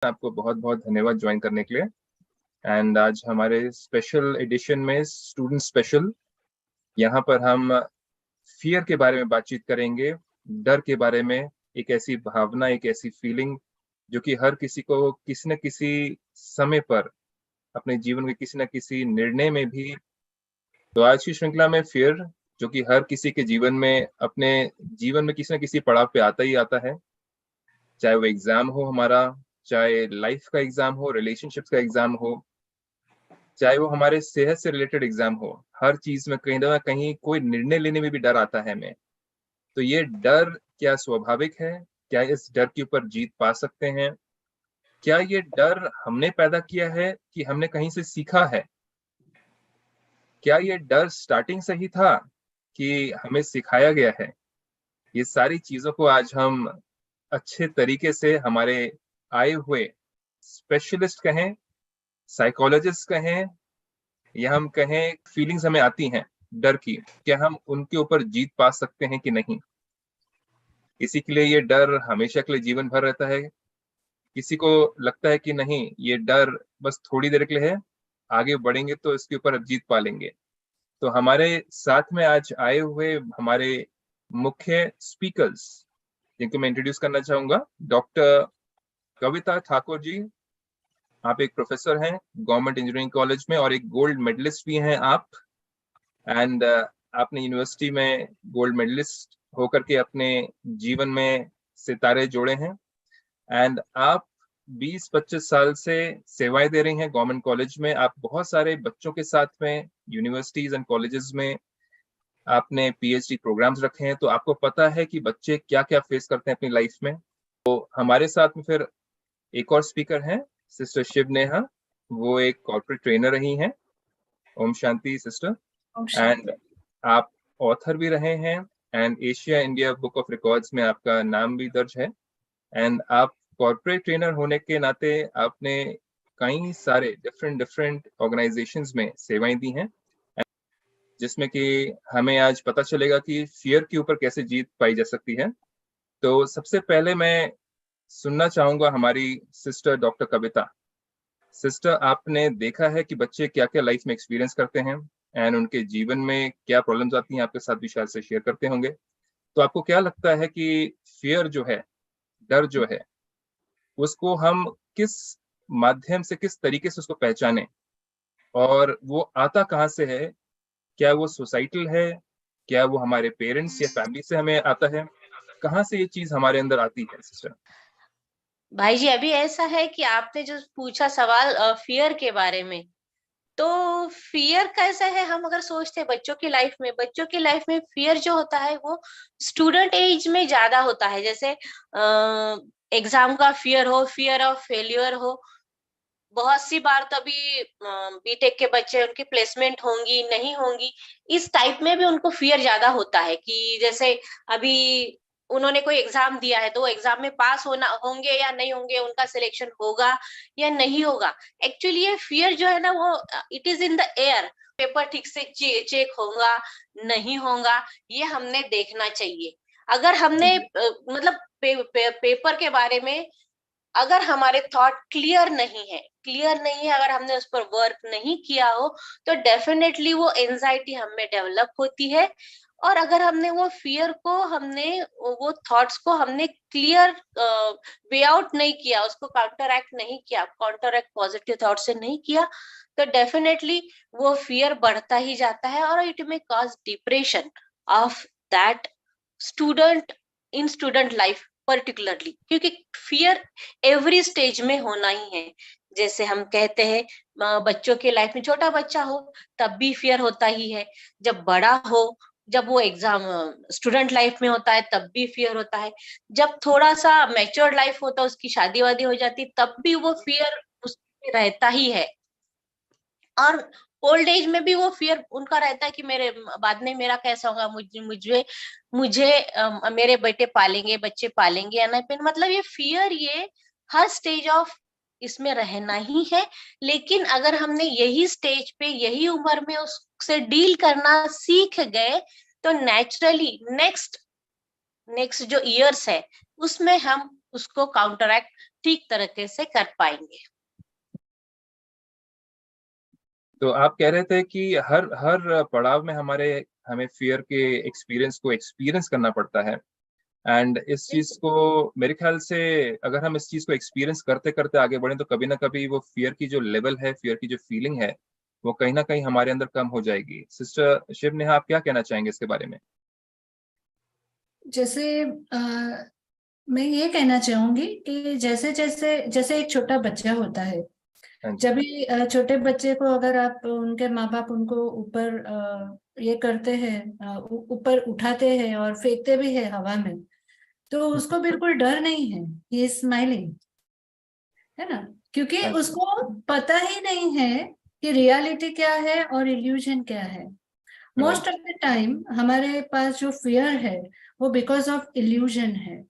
आपको बहुत बहुत धन्यवाद ज्वाइन करने के लिए। एंड आज हमारे स्पेशल एडिशन में स्टूडेंट स्पेशल, यहाँ पर हम फियर के बारे में बातचीत करेंगे, डर के बारे में। एक ऐसी भावना, एक ऐसी फीलिंग जो कि हर किसी को किसी न किसी समय पर अपने जीवन के किसी न किसी निर्णय में भी। तो आज की श्रृंखला में फियर, जो कि हर किसी के जीवन में, अपने जीवन में किसी न किसी पड़ाव पे आता ही आता है। चाहे वो एग्जाम हो हमारा, चाहे लाइफ का एग्जाम हो, रिलेशनशिप्स का एग्जाम हो, चाहे वो हमारे सेहत से रिलेटेड एग्जाम हो, हर चीज में कहीं ना कहीं कोई निर्णय लेने में भी डर आता है हमें। तो ये डर क्या स्वाभाविक है? क्या इस डर के ऊपर जीत पा सकते हैं? क्या ये डर हमने पैदा किया है कि हमने कहीं से सीखा है? क्या ये डर स्टार्टिंग से ही था कि हमें सिखाया गया है? ये सारी चीजों को आज हम अच्छे तरीके से हमारे आए हुए स्पेशलिस्ट कहें, साइकोलॉजिस्ट कहें, या हम कहें फीलिंग्स हमें आती हैं डर की, क्या हम उनके ऊपर जीत पा सकते हैं कि नहीं। इसी के लिए ये डर हमेशा के लिए जीवन भर रहता है। किसी को लगता है कि नहीं, ये डर बस थोड़ी देर के लिए है, आगे बढ़ेंगे तो इसके ऊपर जीत पा लेंगे। तो हमारे साथ में आज आए हुए हमारे मुख्य स्पीकर्स, जिनको मैं इंट्रोड्यूस करना चाहूंगा, डॉक्टर कविता ठाकुर जी। आप एक प्रोफेसर हैं गवर्नमेंट इंजीनियरिंग कॉलेज में और एक गोल्ड मेडलिस्ट भी हैं आप। एंड आपने यूनिवर्सिटी में गोल्ड मेडलिस्ट होकर के अपने जीवन में सितारे जोड़े हैं। एंड आप 20-25 साल से सेवाएं दे रही हैं गवर्नमेंट कॉलेज में। आप बहुत सारे बच्चों के साथ में यूनिवर्सिटीज एंड कॉलेजेस में आपने पीएचडी प्रोग्राम्स रखे हैं, तो आपको पता है कि बच्चे क्या क्या फेस करते हैं अपनी लाइफ में। तो हमारे साथ में फिर एक और स्पीकर हैं, सिस्टर शिव नेहा। वो एक कॉर्पोरेट ट्रेनर रही हैं। ओम शांति सिस्टर। एंड आप ऑथर भी रहे हैं, and Asia India book of records में आपका नाम भी दर्ज है। एंड आप कॉर्पोरेट ट्रेनर होने के नाते आपने कई सारे डिफरेंट डिफरेंट ऑर्गेनाइजेशंस में सेवाएं दी हैं, जिसमें कि हमें आज पता चलेगा कि फियर के ऊपर कैसे जीत पाई जा सकती है। तो सबसे पहले मैं सुनना चाहूंगा हमारी सिस्टर डॉक्टर कविता। सिस्टर, आपने देखा है कि बच्चे क्या क्या लाइफ में एक्सपीरियंस करते हैं, एंड उनके जीवन में क्या प्रॉब्लम्स आती हैं, आपके साथ भी शायद से शेयर करते होंगे। तो आपको क्या लगता है कि फियर जो है, डर जो है, उसको हम किस माध्यम से, किस तरीके से उसको पहचाने, और वो आता कहाँ से है? क्या वो सोसाइटल है? क्या वो हमारे पेरेंट्स या फैमिली से हमें आता है? कहाँ से ये चीज हमारे अंदर आती है सिस्टर? भाई जी, अभी ऐसा है कि आपने जो पूछा सवाल फियर के बारे में, तो फियर कैसा है, हम अगर सोचते हैं बच्चों की लाइफ में फियर जो होता है वो स्टूडेंट एज में ज्यादा होता है। जैसे एग्जाम का फियर हो, फियर ऑफ फेल्यूर हो। बहुत सी बार तो अभी बीटेक के बच्चे, उनकी प्लेसमेंट होंगी नहीं होंगी, इस टाइप में भी उनको फियर ज्यादा होता है कि जैसे अभी उन्होंने कोई एग्जाम दिया है तो वो एग्जाम में पास होना होंगे या नहीं होंगे, उनका सिलेक्शन होगा या नहीं होगा। एक्चुअली ये फियर जो है ना, वो it is in the air. Paper ठीक से चेक होगा नहीं होगा, ये हमने देखना चाहिए। अगर हमने मतलब पेपर के बारे में अगर हमारे थॉट क्लियर नहीं है, अगर हमने उस पर वर्क नहीं किया हो, तो डेफिनेटली वो एंजाइटी हम में डेवलप होती है। और अगर हमने वो फियर को, हमने वो थॉट्स को हमने क्लियर वे आउट नहीं किया, उसको काउंटर एक्ट पॉजिटिव थॉट से नहीं किया, तो डेफिनेटली वो फियर बढ़ता ही जाता है और it may cause depression of that student in student life particularly. क्योंकि फियर एवरी स्टेज में होना ही है। जैसे हम कहते हैं बच्चों के लाइफ में, छोटा बच्चा हो तब भी फियर होता ही है, जब बड़ा हो, जब वो एग्जाम स्टूडेंट लाइफ में होता है तब भी फियर होता है, जब थोड़ा सा मैच्योर लाइफ होता है, उसकी शादी वादी हो जाती, तब भी वो फियर उसमें रहता ही है। और ओल्ड एज में भी वो फियर उनका रहता है कि मेरे बाद में मेरा कैसा होगा, मुझे मुझे मुझे मेरे बेटे पालेंगे, बच्चे पालेंगे या नहीं। मतलब ये फियर, ये हर स्टेज ऑफ इसमें रहना ही है। लेकिन अगर हमने यही स्टेज पे, यही उम्र में उससे डील करना सीख गए, तो नेचुरली नेक्स्ट नेक्स्ट जो ईयर्स है उसमें हम उसको काउंटरैक्ट ठीक तरीके से कर पाएंगे। तो आप कह रहे थे कि हर हर पड़ाव में हमें फियर के एक्सपीरियंस को एक्सपीरियंस करना पड़ता है। एंड इस चीज को मेरे ख्याल से अगर हम इस चीज को एक्सपीरियंस करते करते आगे बढ़े तो कभी ना कभी वो फियर की जो लेवल है, फियर की जो फीलिंग है, वो कहीं ना कहीं हमारे अंदर कम हो जाएगी। सिस्टर शिव नेहा, आप क्या कहना चाहेंगे इसके बारे में? जैसे मैं ये कहना चाहूंगी कि जैसे जैसे जैसे एक छोटा बच्चा होता है, हाँ जी। जब भी छोटे बच्चे को अगर आप उनके माँ बाप उनको ऊपर ये करते हैं, ऊपर उठाते हैं और फेंकते भी है हवा में, तो उसको बिल्कुल डर नहीं है, ही इज स्माइलिंग, है ना, क्योंकि हाँ जी। उसको पता ही नहीं है कि रियलिटी क्या है और इल्यूजन क्या है। Most right. Of the time हमारे पास जो फियर है वो बिकॉज ऑफ इल्यूजन है,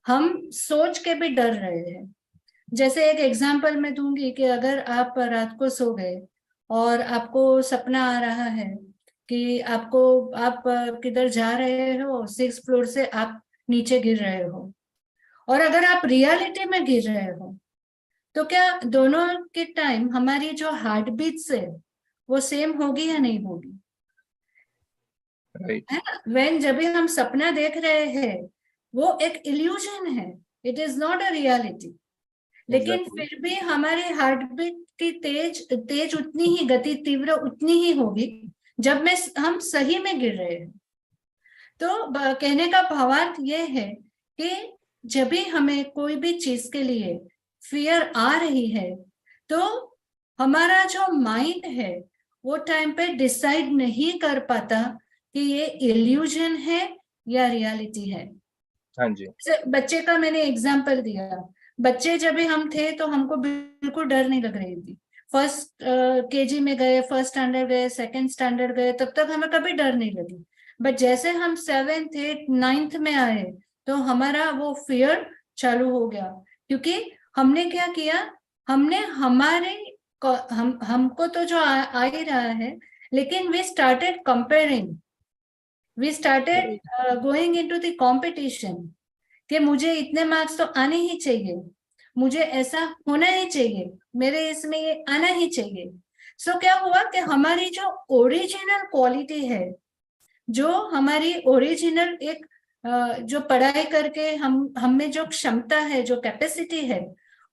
हम सोच के भी डर रहे हैं। जैसे एक एग्जांपल मैं दूंगी कि अगर आप रात को सो गए और आपको सपना आ रहा है कि आप किधर जा रहे हो, 6th फ्लोर से आप नीचे गिर रहे हो, और अगर आप रियलिटी में गिर रहे हो, तो क्या दोनों के टाइम हमारी जो हार्ट बीट्स है वो सेम होगी या नहीं होगी? राइट। है ना, वेन जब भी हम सपना देख रहे हैं वो एक इल्यूजन है, it is not a reality, लेकिन एग्जैक्टली। फिर भी हमारे हार्ट बीट की तेज तेज उतनी ही, गति तीव्र उतनी ही होगी जब में हम सही में गिर रहे हैं। तो कहने का भावार्थ ये है कि जब भी हमें कोई भी चीज के लिए फियर आ रही है, तो हमारा जो माइंड है वो टाइम पे डिसाइड नहीं कर पाता कि ये इल्यूजन है या रियलिटी है। हाँ जी। बच्चे का मैंने एग्जाम्पल दिया, बच्चे जब भी हम थे तो हमको बिल्कुल डर नहीं लग रही थी। फर्स्ट केजी में गए, फर्स्ट स्टैंडर्ड गए, सेकंड स्टैंडर्ड गए, तब तक हमें कभी डर नहीं लगी। बट जैसे हम 7th 8th 9th में आए तो हमारा वो फियर चालू हो गया, क्योंकि हमने क्या किया, हमने हमारे हमको तो जो आ ही रहा है, लेकिन we started comparing, we started right. Going into the competition कि मुझे इतने मार्क्स तो आने ही चाहिए, मुझे ऐसा होना ही चाहिए, मेरे इसमें ये आना ही चाहिए। सो क्या हुआ कि हमारी जो ओरिजिनल क्वालिटी है, जो हमारी ओरिजिनल एक जो पढ़ाई करके हम में जो क्षमता है, जो कैपेसिटी है,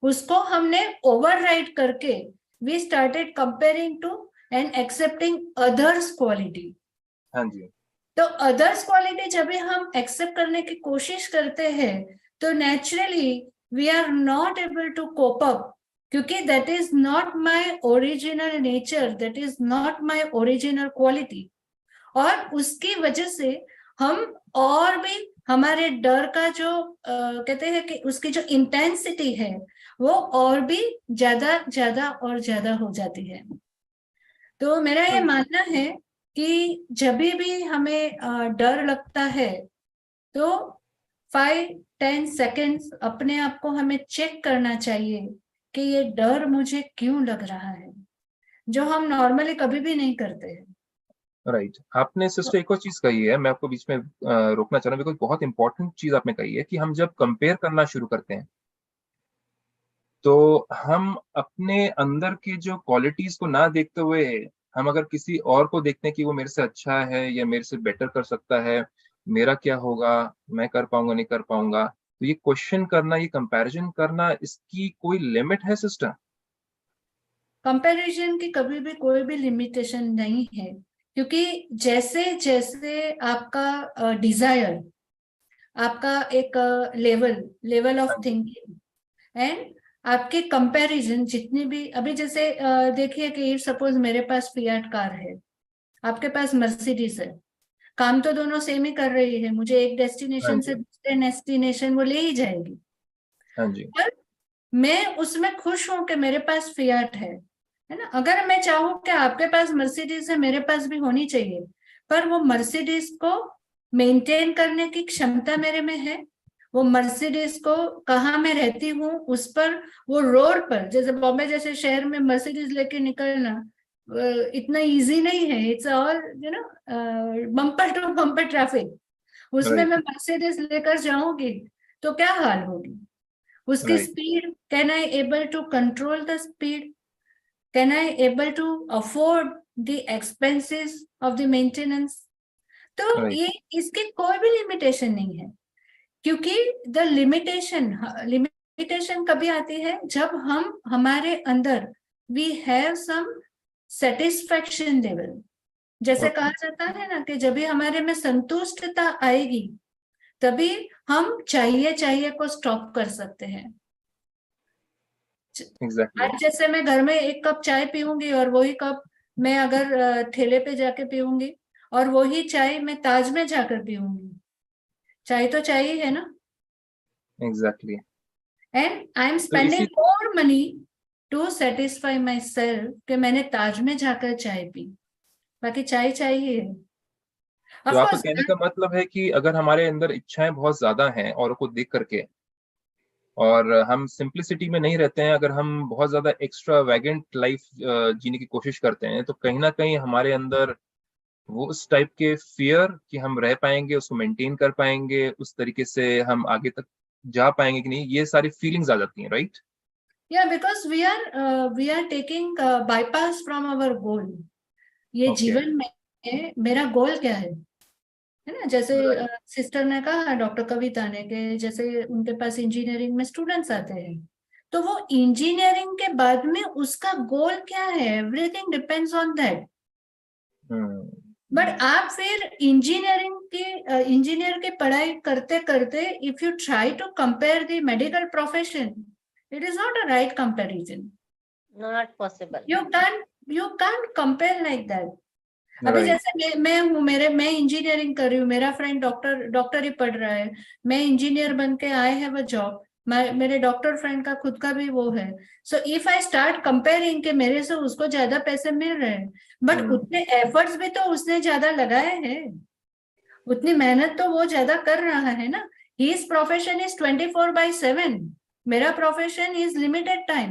उसको हमने ओवरराइड करके we started comparing to and accepting others quality. हाँ जी। तो अदर्स क्वालिटी जब भी हम एक्सेप्ट करने की कोशिश करते हैं तो naturally we are not able to cope up, क्योंकि that is not my original nature, that is not my original quality. और उसकी वजह से हम और भी हमारे डर का जो कहते हैं कि उसकी जो इंटेंसिटी है वो और भी ज्यादा ज्यादा और ज्यादा हो जाती है। तो मेरा ये मानना है कि जब भी हमें डर लगता है तो 5-10 सेकेंड्स अपने आप को हमें चेक करना चाहिए कि ये डर मुझे क्यों लग रहा है, जो हम नॉर्मली कभी भी नहीं करते हैं। राइट। आपने सिस्टर एक और चीज कही है, मैं आपको बीच में रोकना चाह रहा हूँ, बिकॉज बहुत इंपॉर्टेंट चीज आपने कही है कि हम जब कंपेयर करना शुरू करते हैं तो हम अपने अंदर की जो क्वालिटीज को ना देखते हुए हम अगर किसी और को देखते हैं कि वो मेरे से अच्छा है या मेरे से बेटर कर सकता है, मेरा क्या होगा, मैं कर पाऊंगा नहीं कर पाऊंगा, तो ये क्वेश्चन करना, ये कंपैरिजन करना, इसकी कोई लिमिट है सिस्टर? कंपैरिजन की कभी भी कोई भी लिमिटेशन नहीं है, क्योंकि जैसे जैसे आपका डिजायर, आपका एक लेवल लेवल हाँ ऑफ जी। थिंकिंग एंड आपके कंपैरिजन जितने भी, अभी जैसे देखिए कि सपोज मेरे पास फिएट कार है, आपके पास मर्सिडीज है, काम तो दोनों सेम ही कर रही है, मुझे एक हाँ डेस्टिनेशन से जी। दूसरे डेस्टिनेशन वो ले ही जाएगी। हाँ जी। पर मैं उसमें खुश हूं कि मेरे पास फिएट है ना। अगर मैं चाहूँ कि आपके पास मर्सिडीज है, मेरे पास भी होनी चाहिए, पर वो मर्सिडीज को मेंटेन करने की क्षमता मेरे में है, वो मर्सिडीज को कहाँ मैं रहती हूँ उस पर, वो रोड पर, जैसे बॉम्बे जैसे शहर में मर्सिडीज लेके निकलना इतना इजी नहीं है, it's all you know bumper to bumper traffic, उसमें राइट। मैं मर्सिडीज लेकर जाऊंगी तो क्या हाल होगी। उसकी Right. Speed, can I able to control the speed, can I able to afford the expenses of the maintenance. तो Right. ये इसके कोई भी लिमिटेशन नहीं है, क्योंकि द लिमिटेशन कभी आती है जब हम हमारे अंदर we have some satisfaction level, जैसे Okay. कहा जाता है ना कि जब भी हमारे में संतुष्टता आएगी तभी हम चाहिए चाहिए को स्टॉप कर सकते हैं। Exactly. आज जैसे मैं घर में एक कप चाय पीऊंगी और वही कप मैं अगर ठेले पे जाके पीऊंगी, और वही चाय मैं ताज में जाकर पीऊंगी, चाय तो चाय ही है ना। Exactly. एंड आई एम तो स्पेंडिंग इसी more money to satisfy myself कि मैंने ताज में जाकर चाय पी, बाकी चाय चाहिए। तो ऑफ आपका कोर्स। कहने का मतलब है कि अगर हमारे अंदर इच्छाएं बहुत ज्यादा हैं औरों को देख करके, और हम सिंप्लिसिटी में नहीं रहते हैं, अगर हम बहुत ज्यादा एक्स्ट्रा वैगेंट लाइफ जीने की कोशिश करते हैं, तो कहीं ना कहीं हमारे अंदर वो उस टाइप के फियर कि हम रह पाएंगे, उसको मेंटेन कर पाएंगे, उस तरीके से हम आगे तक जा पाएंगे कि नहीं, ये सारी फीलिंग्स आ जाती हैं, right? Yeah, because we are taking bypass from our goal. ये ओके, जीवन में मेरा गोल क्या है ना। जैसे राइट, सिस्टर ने कहा, डॉक्टर कविता ने, कि जैसे उनके पास इंजीनियरिंग में स्टूडेंट्स आते हैं, तो वो इंजीनियरिंग के बाद में उसका गोल क्या है, everything depends on that. But आप फिर इंजीनियर की पढ़ाई करते करते if you try to compare the medical profession, it is not a right comparison. Not possible. you can't compare like that. अभी राइट, जैसे मैं हूँ, मैं इंजीनियरिंग कर रही हूँ, मेरा फ्रेंड डॉक्टर ही पढ़ रहा है, मैं इंजीनियर बन के आई हैव अ जॉब, मेरे डॉक्टर फ्रेंड का खुद का भी वो है। So if I start comparing के मेरे से उसको ज्यादा पैसे मिल रहे हैं, बट उतने एफर्ट्स भी तो उसने ज्यादा लगाए हैं, उतनी मेहनत तो वो ज्यादा कर रहा है ना। हिज प्रोफेशन इज 24/7, मेरा प्रोफेशन इज लिमिटेड टाइम,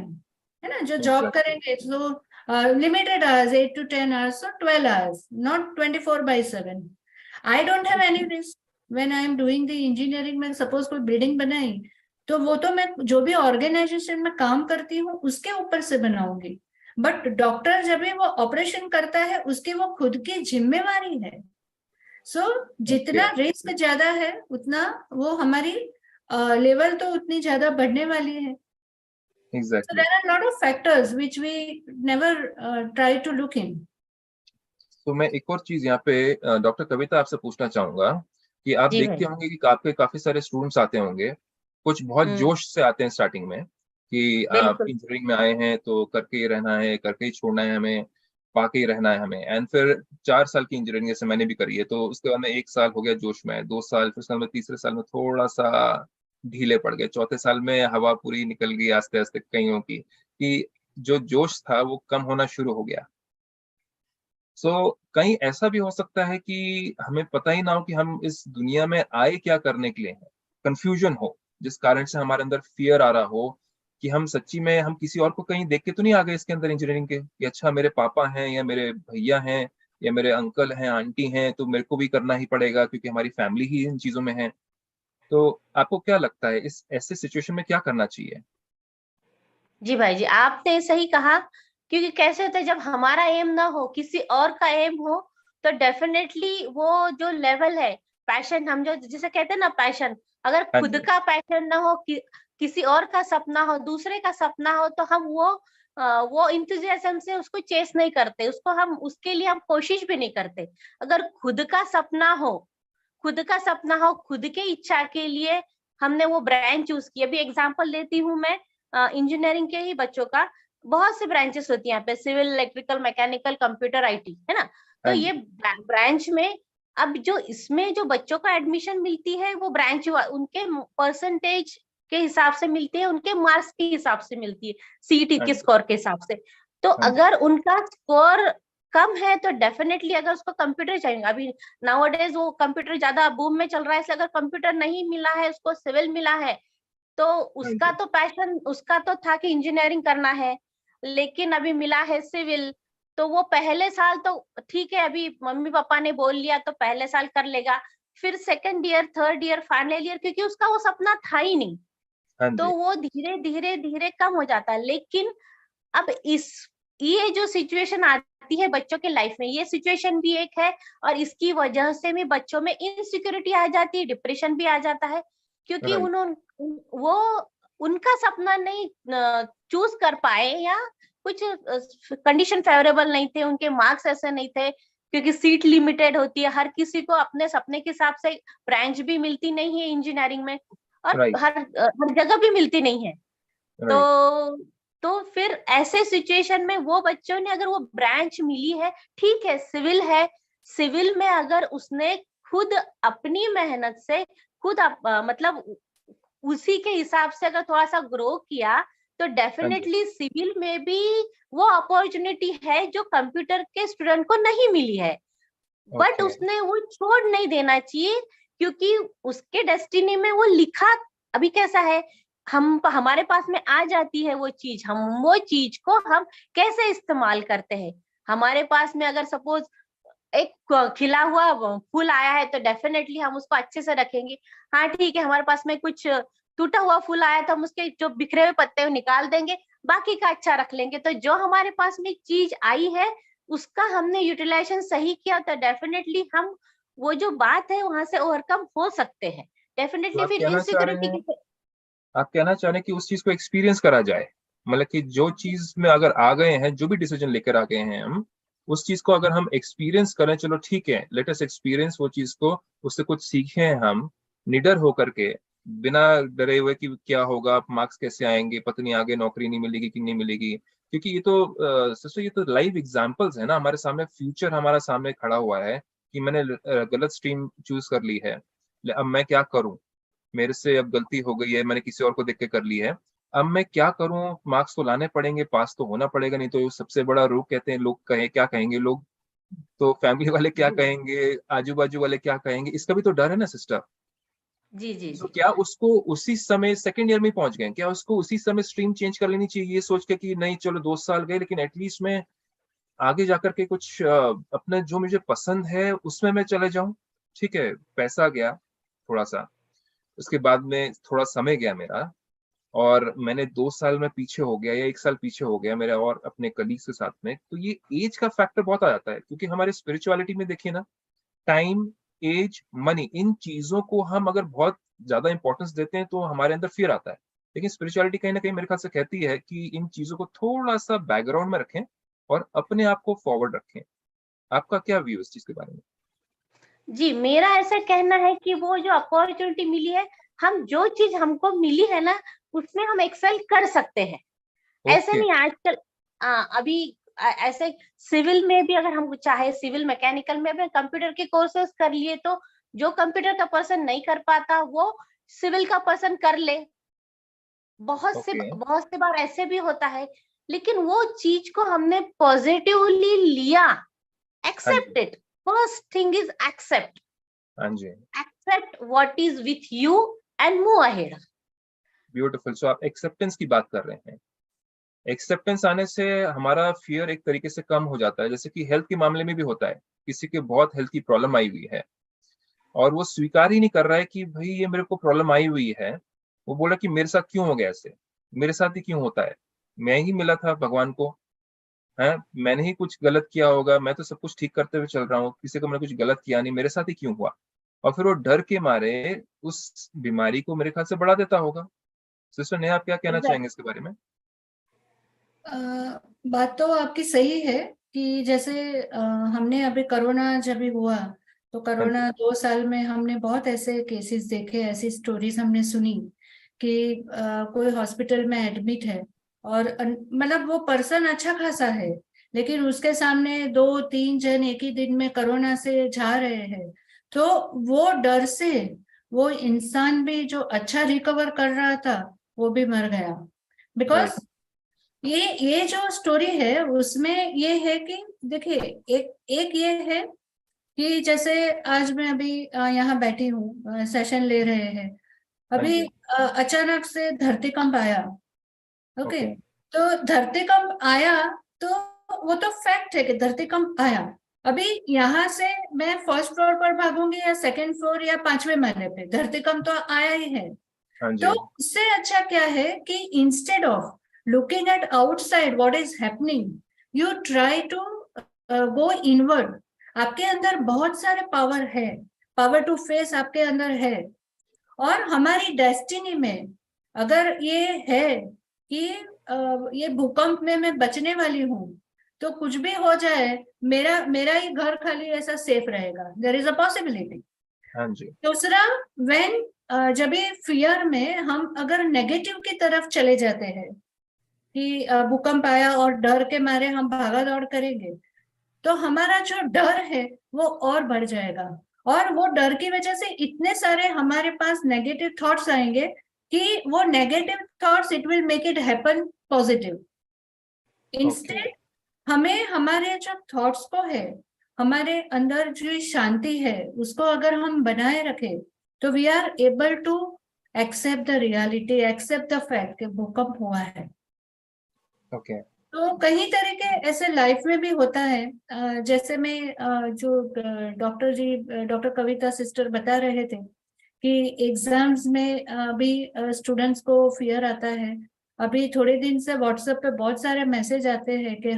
है ना। जो जॉब एग्जैक्टली, करेंगे तो limited hours, 8 to 10 hours, so 12 hours, not 24/7. I don't have any risk when I am doing the engineering में suppose कोई बिल्डिंग बनाई, तो वो तो मैं जो भी ऑर्गेनाइजेशन में काम करती हूँ उसके ऊपर से बनाऊंगी, बट डॉक्टर जब भी वो ऑपरेशन करता है उसकी वो खुद की जिम्मेवारी है। सो जितना रिस्क ज्यादा है उतना वो हमारी लेवल तो उतनी ज्यादा बढ़ने वाली है। So exactly. there are a lot of factors which we never try to look in. तो मैं एक और चीज यहाँ पे डॉक्टर कविता आपसे पूछना चाहूंगा कि आप जी देखते भाई। होंगे कि आपके काफी सारे स्टूडेंट्स आते होंगे, कुछ बहुत जोश से आते हैं स्टार्टिंग में कि आप बिल्कुल। इंजीनियरिंग में आए हैं तो करके ही रहना है, करके ही छोड़ना है हमें, पाके ही रहना है हमें। एंड फिर 4 साल की इंजीनियरिंग जैसे मैंने भी करी है, तो उसके बाद में 1 साल हो गया जोश में, 2 साल, फिर उसके बाद में तीसरे साल में थोड़ा सा ढीले पड़ गए, चौथे साल में हवा पूरी निकल गई आस्ते आस्ते कईयों की, कि जो जोश था वो कम होना शुरू हो गया। सो कहीं ऐसा भी हो सकता है कि हमें पता ही ना हो कि हम इस दुनिया में आए क्या करने के लिए हैं, कंफ्यूजन हो, जिस कारण से हमारे अंदर फियर आ रहा हो कि हम सच्ची में हम किसी और को कहीं देख के तो नहीं आ गए इसके अंदर इंजीनियरिंग के, कि अच्छा मेरे पापा हैं या मेरे भैया हैं या मेरे अंकल हैं, आंटी हैं, तो मेरे को भी करना ही पड़ेगा क्योंकि हमारी फैमिली ही इन चीजों में है। तो आपको क्या लगता है इस ऐसे सिचुएशन में क्या करना चाहिए? जी भाई जी, आपने सही कहा, क्योंकि कैसे होता है जब हमारा एम ना हो, किसी और का एम हो, तो डेफिनेटली वो जो लेवल है, पैशन, हम जो जिसे कहते हैं ना पैशन, अगर हाँ खुद जी, का पैशन ना हो, किसी और का सपना हो, दूसरे का सपना हो, तो हम वो इंथुजियाज्म से उसको चेस नहीं करते, उसको हम उसके लिए हम कोशिश भी नहीं करते। अगर खुद का सपना हो, खुद का सपना हो, खुद के इच्छा के लिए हमने वो ब्रांच चूज की। अभी एग्जांपल देती हूँ मैं, इंजीनियरिंग के ही बच्चों का, बहुत से ब्रांचेस होती है यहाँ पे, civil, electrical, mechanical, computer, IT, है ना। तो हाँ ये जी, ब्रांच में अब जो इसमें जो बच्चों को एडमिशन मिलती है, वो ब्रांच उनके परसेंटेज के हिसाब से मिलती है, उनके मार्क्स के हिसाब से मिलती है, सीईटी हाँ के जी, स्कोर के हिसाब से। तो हाँ जी, अगर उनका स्कोर कम है तो डेफिनेटली अगर उसको कंप्यूटर चाहिए, अभी नाउअडेज वो कंप्यूटर ज्यादा बूम में चल रहा है, इसलिए अगर कंप्यूटर नहीं मिला है, उसको सिविल मिला है, तो हाँ उसका जी, तो पैशन उसका तो था कि इंजीनियरिंग करना है, लेकिन अभी मिला है सिविल, तो वो पहले साल तो ठीक है, अभी मम्मी पापा ने बोल लिया तो पहले साल कर लेगा, फिर second year, third year, final year, क्योंकि उसका वो सपना था ही नहीं, हाँ तो जी, वो धीरे धीरे धीरे कम हो जाता है। लेकिन अब ये जो सिचुएशन आती है बच्चों के लाइफ में, ये सिचुएशन भी एक है, और इसकी वजह से भी बच्चों में इनसिक्योरिटी आ जाती है, डिप्रेशन भी आ जाता है, क्योंकि राइट, वो उनका सपना नहीं चूज कर पाए, या कुछ कंडीशन फेवरेबल नहीं थे, उनके मार्क्स ऐसे नहीं थे, क्योंकि सीट लिमिटेड होती है, हर किसी को अपने सपने के हिसाब से ब्रांच भी मिलती नहीं है इंजीनियरिंग में, और राइट, हर जगह भी मिलती नहीं है। राइट, तो तो फिर ऐसे सिचुएशन में वो बच्चों ने, अगर वो ब्रांच मिली है, ठीक है, सिविल में अगर उसने खुद अपनी मेहनत से खुद मतलब उसी के हिसाब से अगर थोड़ा सा ग्रो किया, तो हाँ जी, डेफिनेटली सिविल में भी वो अपॉर्चुनिटी है जो कंप्यूटर के स्टूडेंट को नहीं मिली है। बट ओके, उसने वो छोड़ नहीं देना चाहिए, क्योंकि उसके डेस्टिनी में वो लिखा। अभी कैसा है, हमारे पास में आ जाती है वो चीज, हम वो चीज को हम कैसे इस्तेमाल करते हैं। हमारे पास में अगर सपोज एक खिला हुआ फूल आया है, तो डेफिनेटली हम उसको अच्छे से रखेंगे। हाँ ठीक है, हमारे पास में कुछ टूटा हुआ फूल आया, तो हम उसके जो बिखरे हुए पत्ते हैं निकाल देंगे, बाकी का अच्छा रख लेंगे। तो जो हमारे पास में चीज आई है, उसका हमने यूटिलाइजेशन सही किया, तो डेफिनेटली हम वो जो बात है वहां से ओवरकम हो सकते हैं। तो डेफिनेटली फिर इनसिक्योरिटी की। आप कहना चाह रहे हैं कि उस चीज को एक्सपीरियंस करा जाए, मतलब कि जो चीज में अगर आ गए हैं, जो भी डिसीजन लेकर आ गए हैं हम, उस चीज को अगर हम एक्सपीरियंस करें, चलो ठीक है, लेट अस एक्सपीरियंस वो चीज को, उससे कुछ सीखें हम, निडर होकर के, बिना डरे हुए कि क्या होगा, मार्क्स कैसे आएंगे, पता नहीं आगे नौकरी नहीं मिलेगी कि नहीं मिलेगी। क्योंकि ये तो सिस्टर, ये तो लाइव एग्जांपल्स है ना, हमारे सामने फ्यूचर हमारा सामने खड़ा हुआ है कि मैंने गलत स्ट्रीम चूज कर ली है, अब मैं क्या करूं, मेरे से अब गलती हो गई है, मैंने किसी और को देख के कर ली है, अब मैं क्या करूं, मार्क्स तो लाने पड़ेंगे, पास तो होना पड़ेगा, नहीं तो सबसे बड़ा रोग कहते हैं लोग, कहे क्या कहेंगे लोग, तो फैमिली वाले क्या कहेंगे, आजू बाजू वाले क्या कहेंगे, इसका भी तो डर है ना सिस्टर। जी जी तो जी। क्या उसको उसी समय सेकेंड ईयर में पहुंच गए, क्या उसको उसी समय स्ट्रीम चेंज कर लेनी चाहिए, ये सोच के कि नहीं चलो 2 साल गए, लेकिन एटलीस्ट मैं आगे जाकर के कुछ अपने जो मुझे पसंद है उसमें मैं चले जाऊं। ठीक है, पैसा गया थोड़ा सा, उसके बाद में थोड़ा समय गया मेरा, और मैंने 2 साल में पीछे हो गया या 1 साल पीछे हो गया मेरे और अपने कलीग्स के साथ में, तो ये एज का फैक्टर बहुत आ जाता है, क्योंकि हमारे स्पिरिचुअलिटी में देखिए ना, टाइम, एज, मनी, इन चीजों को हम अगर बहुत ज्यादा इंपॉर्टेंस देते हैं तो हमारे अंदर फियर आता है। लेकिन स्पिरिचुअलिटी कहीं ना कहीं मेरे ख्याल से कहती है कि इन चीजों को थोड़ा सा बैकग्राउंड में रखें और अपने आप को फॉरवर्ड रखें। आपका क्या व्यू इस चीज के बारे में? जी, मेरा ऐसा कहना है कि वो जो अपॉर्चुनिटी मिली है, हम जो चीज हमको मिली है ना, उसमें हम एक्सेल कर सकते हैं। ऐसे ओके, नहीं आजकल अभी ऐसे सिविल में भी अगर हम चाहे, सिविल मैकेनिकल में भी कंप्यूटर के कोर्सेज कर लिए, तो जो कंप्यूटर का पर्सन नहीं कर पाता, वो सिविल का पर्सन कर ले। ओके, बहुत से बार ऐसे भी होता है। लेकिन वो चीज को हमने पॉजिटिवली लिया, हाँ जी, accept it. First thing is accept, हाँ जी, accept what is with you and move ahead. Beautiful. So आप एक्सेप्टेंस की बात कर रहे हैं, एक्सेप्टेंस आने से हमारा फियर एक तरीके से कम हो जाता है, जैसे कि हेल्थ के मामले में भी होता है, किसी के बहुत हेल्थ की प्रॉब्लम आई हुई है और वो स्वीकार ही नहीं कर रहा है कि भाई ये मेरे को प्रॉब्लम आई हुई है, वो बोला कि मेरे साथ क्यों हो गया ऐसे, मेरे साथ ही क्यों होता है, मैं ही मिला था भगवान को, है, मैंने ही कुछ गलत किया होगा, मैं तो सब कुछ ठीक करते हुए चल रहा हूँ, किसी को मैंने कुछ गलत किया नहीं, मेरे साथ ही क्यों हुआ। और फिर वो डर के मारे उस बीमारी को मेरे ख्याल से बढ़ा देता होगा। सिस्टर नेहा, आप क्या कहना चाहेंगे इसके बारे में? बात तो आपकी सही है कि जैसे हमने अभी कोरोना जब भी हुआ, तो हाँ जी, कोरोना 2 साल में हमने बहुत ऐसे केसेस देखे, ऐसी स्टोरीज हमने सुनी कि कोई हॉस्पिटल में एडमिट है, और मतलब वो पर्सन अच्छा खासा है, लेकिन उसके सामने 2-3 जन एक ही दिन में कोरोना से जा रहे हैं, तो वो डर से वो इंसान भी जो अच्छा रिकवर कर रहा था, वो भी मर गया। राइट, बिकॉज ये जो स्टोरी है उसमें ये है कि देखिए, एक एक ये है कि जैसे आज मैं अभी यहाँ बैठी हूँ, सेशन ले रहे हैं, हाँ अभी जी, अचानक से धरतीकंप आया। ओके, ओके, तो धरतीकंप आया, तो वो तो फैक्ट है कि धरतीकंप आया। अभी यहाँ से मैं फर्स्ट फ्लोर पर भागूंगी या सेकंड फ्लोर या 5वें महले पे, धरतीकंप तो आया ही है। हाँ जी, तो उससे अच्छा क्या है कि instead of looking at outside what is happening, you try to go inward. आपके अंदर बहुत सारे पावर है, पावर टू फेस आपके अंदर है। और हमारी डेस्टिनी में अगर ये है कि ये भूकंप में मैं बचने वाली हूँ, तो कुछ भी हो जाए मेरा मेरा ही घर खाली ऐसा सेफ रहेगा, देयर इज अ पॉसिबिलिटी। हाँ जी, दूसरा, व्हेन जब ये फियर में हम अगर नेगेटिव की तरफ चले जाते हैं कि भूकंप आया और डर के मारे हम भागा दौड़ करेंगे, तो हमारा जो डर है वो और बढ़ जाएगा। और वो डर की वजह से इतने सारे हमारे पास नेगेटिव थॉट्स आएंगे कि वो negative thoughts it will make it happen positive. Okay, instead हमें हमारे जो थॉट्स को है, हमारे अंदर जो शांति है, उसको अगर हम बनाए रखें, तो we are able to accept the reality, accept the fact कि भूकंप हुआ है। ओके, तो कई तरीके ऐसे लाइफ में भी होता है। जैसे मैं जो डॉक्टर जी, डॉक्टर कविता सिस्टर बता रहे थे कि एग्जाम्स में भी स्टूडेंट्स को फियर आता है। अभी थोड़े दिन से व्हाट्सएप पे बहुत सारे मैसेज आते हैं कि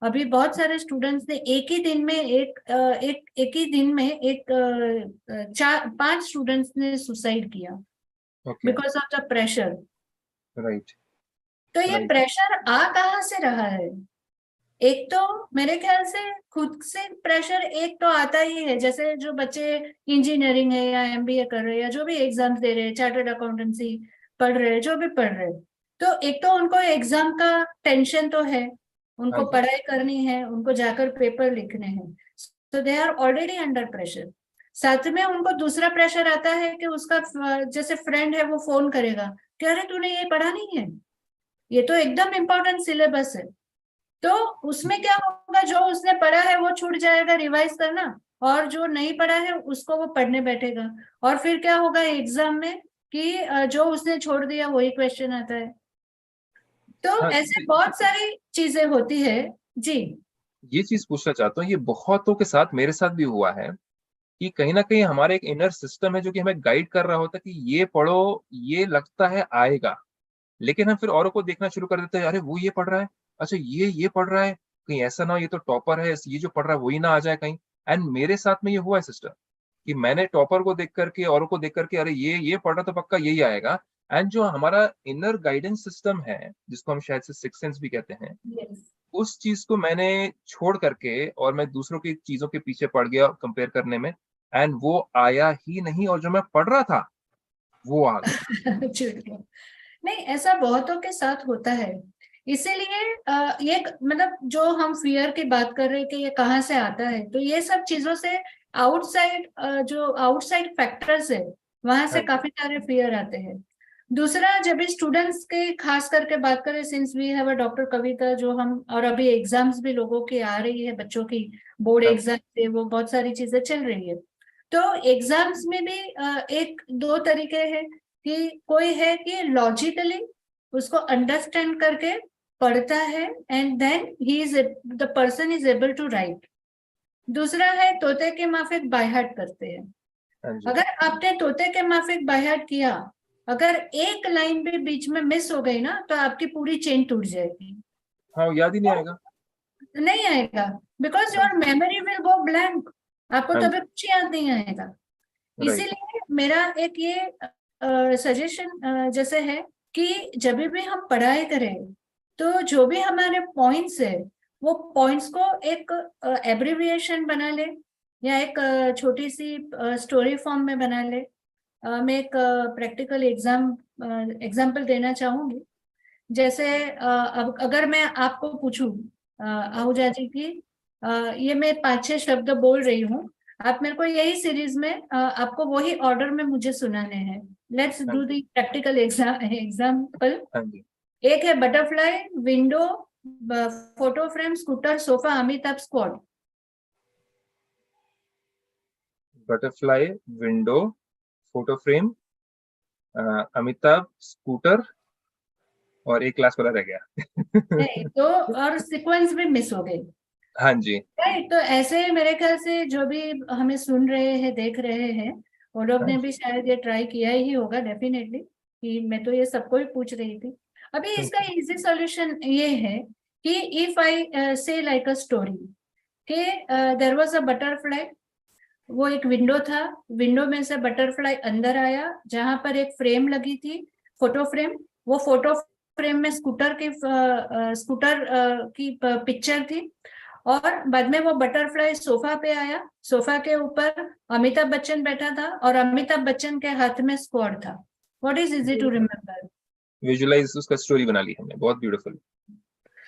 अभी बहुत सारे स्टूडेंट्स ने एक ही दिन में एक ही दिन में 5 स्टूडेंट्स ने सुसाइड किया okay, because of the pressure. Right, तो ये राइट, प्रेशर आ कहाँ से रहा है? एक तो मेरे ख्याल से खुद से प्रेशर एक तो आता ही है, जैसे जो बच्चे इंजीनियरिंग है या एमबीए कर रहे हैं या जो भी एग्जाम्स दे रहे हैं, चार्टर्ड अकाउंटेंसी पढ़ रहे हैं, जो भी पढ़ रहे हैं, तो एक तो उनको एग्जाम का टेंशन तो है, हाँ उनको जी, पढ़ाई करनी है, उनको जाकर पेपर लिखने हैं, तो they are already under pressure. साथ में उनको दूसरा प्रेशर आता है कि उसका जैसे फ्रेंड है वो फोन करेगा कि अरे तूने ये पढ़ा नहीं है, ये तो एकदम इम्पोर्टेंट सिलेबस है। तो उसमें क्या होगा, जो उसने पढ़ा है वो छूट जाएगा रिवाइज करना, और जो नहीं पढ़ा है उसको वो पढ़ने बैठेगा। और फिर क्या होगा एग्जाम में कि जो उसने छोड़ दिया वही क्वेश्चन आता है। तो हाँ, ऐसे बहुत सारी चीजें होती है। जी। ये चीज पूछना चाहता हूँ, ये बहुतों के साथ, मेरे साथ भी हुआ है कि कहीं ना कहीं हमारे एक इनर सिस्टम है जो कि हमें गाइड कर रहा होता है कि ये पढ़ो, ये लगता है आएगा, लेकिन हम फिर औरों को देखना शुरू कर देते हैं, अरे वो ये पढ़ रहा है, अच्छा ये पढ़ रहा है, कहीं ऐसा ना हो ये तो टॉपर है, ये जो पढ़ रहा है वही ना आ जाए कहीं। एंड मेरे साथ में ये हुआ है सिस्टर, कि मैंने टॉपर को देख करके, औरों को देख करके, अरे ये पढ़ रहा तो पक्का यही आएगा। एंड जो हमारा इनर गाइडेंस सिस्टम है, जिसको हम शायद से सिक्स सेंस भी कहते हैं, यस। उस चीज को मैंने छोड़ करके और मैं दूसरों की चीजों के पीछे पड़ गया कंपेयर करने में, एंड वो आया ही नहीं, और जो मैं पढ़ रहा था वो आ गया। छूट गया। नहीं, ऐसा बहुतों के साथ होता है। इसीलिए ये मतलब जो हम फियर की बात कर रहे हैं कि ये कहाँ से आता है, तो ये सब चीजों से आउटसाइड, जो आउटसाइड फैक्टर्स है वहां से हाँ जी, काफी सारे फियर आते हैं। दूसरा, जब भी स्टूडेंट्स के खास करके बात करें, since we have a doctor Kavita, जो हम, और अभी एग्जाम्स भी लोगों की आ रही है, बच्चों की बोर्ड हाँ एग्जाम से वो बहुत सारी चीजें चल रही है। तो एग्जाम्स में भी एक दो तरीके हैं कि कोई है कि लॉजिकली उसको अंडरस्टैंड करके पढ़ता है and then he is the person is able to write. दूसरा है तोते के माफिक बाय हार्ट करते हैं। हाँ जी, अगर आपने तोते के माफिक बाय हार्ट किया, अगर एक लाइन भी बीच में मिस हो गई ना, तो आपकी पूरी चेन टूट जाएगी। हाँ, वो याद ही नहीं तो आएगा। नहीं आएगा, बिकॉज हाँ योर जी, मेमोरी विल गो ब्लैंक, आपको हाँ तभी जी, कुछ याद नहीं आएगा। राइट, इसीलिए मेरा एक ये सजेशन जैसे है कि जब भी हम पढ़ाई करें, तो जो भी हमारे पॉइंट्स है, वो पॉइंट्स को एक एब्रिविएशन बना ले, या एक छोटी सी स्टोरी फॉर्म में बना ले। मैं एक प्रैक्टिकल एग्जाम्पल देना चाहूंगी। जैसे अब अगर मैं आपको पूछूं, आहूजा जी की, ये मैं 5-6 शब्द बोल रही हूँ, आप मेरे को यही सीरीज में आपको वही ऑर्डर में मुझे सुनाने हैं। लेट्स हाँ डू जी, दी प्रैक्टिकल एग्जाम्पल। हाँ जी। एक है butterfly, window, photo frame, scooter, sofa, Amitabh squad. Butterfly, window, photo frame, Amitabh, scooter, और एक क्लास वाला रह गया। नहीं तो, और सीक्वेंस भी मिस हो गई। हाँ जी, राइट, तो ऐसे मेरे ख्याल से जो भी हमें सुन रहे हैं, देख रहे हैं, वो लोग हाँ ने जी, भी शायद ये ट्राई किया ही होगा डेफिनेटली। कि मैं तो ये सबको ही पूछ रही थी। अभी इसका इजी सॉल्यूशन ये है कि इफ आई से लाइक अ स्टोरी कि देयर वाज अ बटरफ्लाई, वो एक विंडो था, विंडो में से बटरफ्लाई अंदर आया, जहां पर एक फ्रेम लगी थी, फोटो फ्रेम, वो फोटो फ्रेम में स्कूटर की पिक्चर थी, और बाद में वो बटरफ्लाई सोफा पे आया, सोफा के ऊपर अमिताभ बच्चन बैठा था और अमिताभ बच्चन के हाथ में स्क्वाड था। What is easy to remember? Visualise उसका स्टोरी बना ली हमने, बहुत ब्यूटीफुल,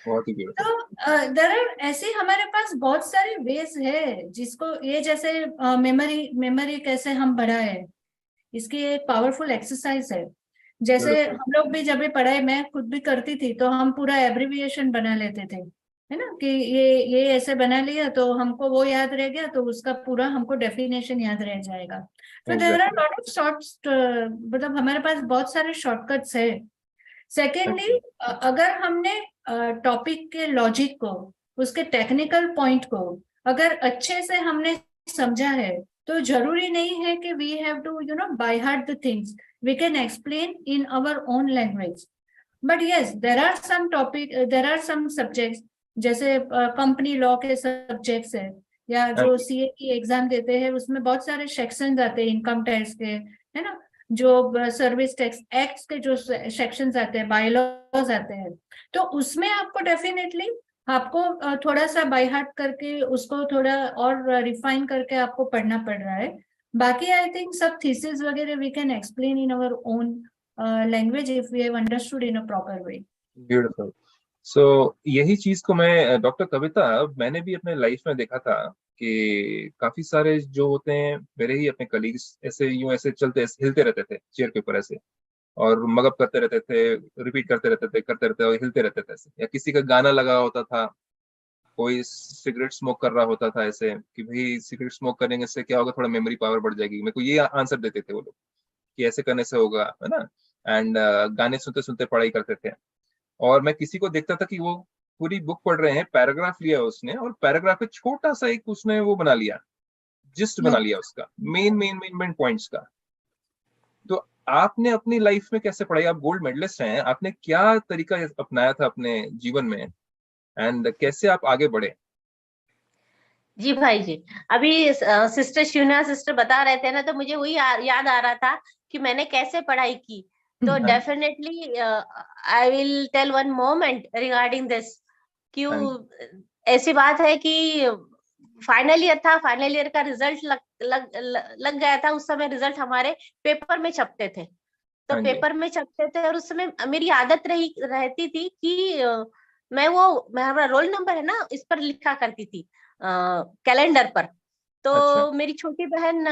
बहुत ही ब्यूटीफुल। तो देयर आर ऐसे हमारे पास बहुत सारे वेज है जिसको ये जैसे मेमोरी कैसे हम बढ़ाए, इसकी एक पावरफुल एक्सरसाइज है। जैसे हम लोग भी जब भी पढ़ाई मैं खुद भी करती थी तो हम पूरा एब्रिविएशन बना लेते थे, है ना, कि ये ऐसे बना लिया तो हमको वो याद रह गया, तो उसका पूरा हमको डेफिनेशन याद रह जाएगा। तो there are lot of shorts, मतलब हमारे पास बहुत सारे शॉर्टकट्स है। सेकेंडली, अगर हमने टॉपिक के लॉजिक को, उसके टेक्निकल पॉइंट को अगर अच्छे से हमने समझा है, तो जरूरी नहीं है कि we have to by heart the things, we can explain in our own language. But yes, there are some subjects, जैसे कंपनी लॉ के सब्जेक्ट्स है, या जो सीए की एग्जाम देते हैं उसमें बहुत सारे सेक्शन आते हैं इनकम टैक्स के, है ना, जो सर्विस टैक्स एक्ट के जो सेक्शंस आते हैं, बायलॉज आते हैं, तो उसमें आपको डेफिनेटली आपको थोड़ा सा बाय हार्ट करके उसको थोड़ा और रिफाइन करके आपको पढ़ना पड़ रहा है। बाकी आई थिंक सब थीसिस वगैरह we can explain in our own language if we have understood in a proper way. Beautiful. So यही चीज को मैं, डॉक्टर कविता, मैंने भी अपने लाइफ में देखा था कि काफी सारे जो होते हैं मेरे ही अपने कलीग्स ऐसे यूं ऐसे चलते हिलते रहते थे चेयर के ऊपर ऐसे, और मगअप करते रहते थे, रिपीट करते रहते और हिलते रहते थे ऐसे, या किसी का गाना लगा होता था, कोई सिगरेट स्मोक कर रहा होता था ऐसे कि भाई सिगरेट स्मोक करने से क्या होगा, थोड़ा मेमोरी पावर बढ़ जाएगी, मेरे को ये आंसर देते थे वो लोग कि ऐसे करने से होगा, है ना। एंड गाने सुनते सुनते पढ़ाई करते थे। और मैं किसी को देखता था कि वो पूरी बुक पढ़ रहे हैं, पैराग्राफ लिया उसने और पैराग्राफ पे छोटा सा एक उसने वो बना लिया, जिस्ट बना लिया उसका main main main main points का। तो आपने अपनी लाइफ में कैसे पढ़ाई, आप गोल्ड मेडलिस्ट हैं, आपने क्या तरीका अपनाया था अपने जीवन में एंड कैसे आप आगे बढ़े? जी भाई जी, अभी सिस्टर शिवना सिस्टर बता रहे थे ना, तो मुझे वही याद आ रहा था कि मैंने कैसे पढ़ाई की। तो definitely I will tell one moment regarding this. क्यों ऐसी बात है कि फाइनल ईयर था, फाइनल ईयर का रिजल्ट लग गया था। उस समय रिजल्ट हमारे पेपर में छपते थे, तो पेपर में छपते थे, और उस समय मेरी आदत रहती थी कि मेरा रोल नंबर है ना, इस पर लिखा करती थी कैलेंडर पर। तो मेरी छोटी बहन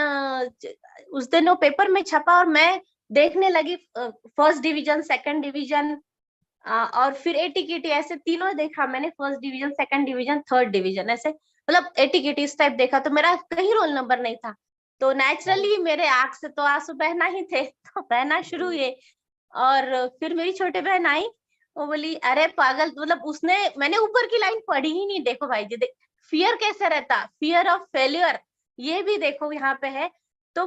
उस दिन वो पेपर में छपा और मैं देखने लगी, फर्स्ट डिवीजन, सेकंड डिवीजन और फिर एटीकेटी, ऐसे तीनों देखा मैंने, first division, second division, third division, ऐसे मतलब एटीकेटी इस टाइप देखा। तो मेरा कहीं रोल नंबर नहीं था, तो नेचुरली मेरे आंख से तो आंसू बहना ही थे, तो बहना शुरू हुए। और फिर मेरी छोटी बहन आई, वो बोली अरे पागल, मतलब मैंने ऊपर की लाइन पढ़ी ही नहीं। देखो भाई जी, फियर कैसे रहता, फियर ऑफ फेल्यूर, ये भी देखो यहाँ पे है। तो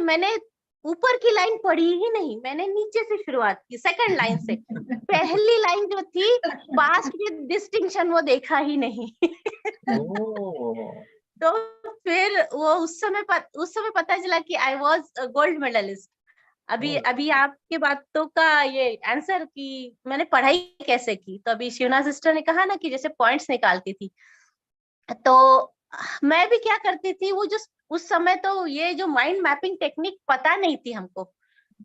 मैंने ऊपर की लाइन पढ़ी ही नहीं, मैंने नीचे से शुरुआत की, सेकंड लाइन से। पहली लाइन जो थी पास्ट विद डिस्टिंक्शन, वो देखा ही नहीं। तो फिर वो उस समय पता चला कि आई वॉज गोल्ड मेडलिस्ट। अभी आपके बातों का ये आंसर कि मैंने पढ़ाई कैसे की, तो अभी शिवना सिस्टर ने कहा ना कि जैसे पॉइंट्स निकालती थी, तो मैं भी क्या करती थी, वो जो उस समय तो ये जो माइंड मैपिंग टेक्निक पता नहीं थी हमको,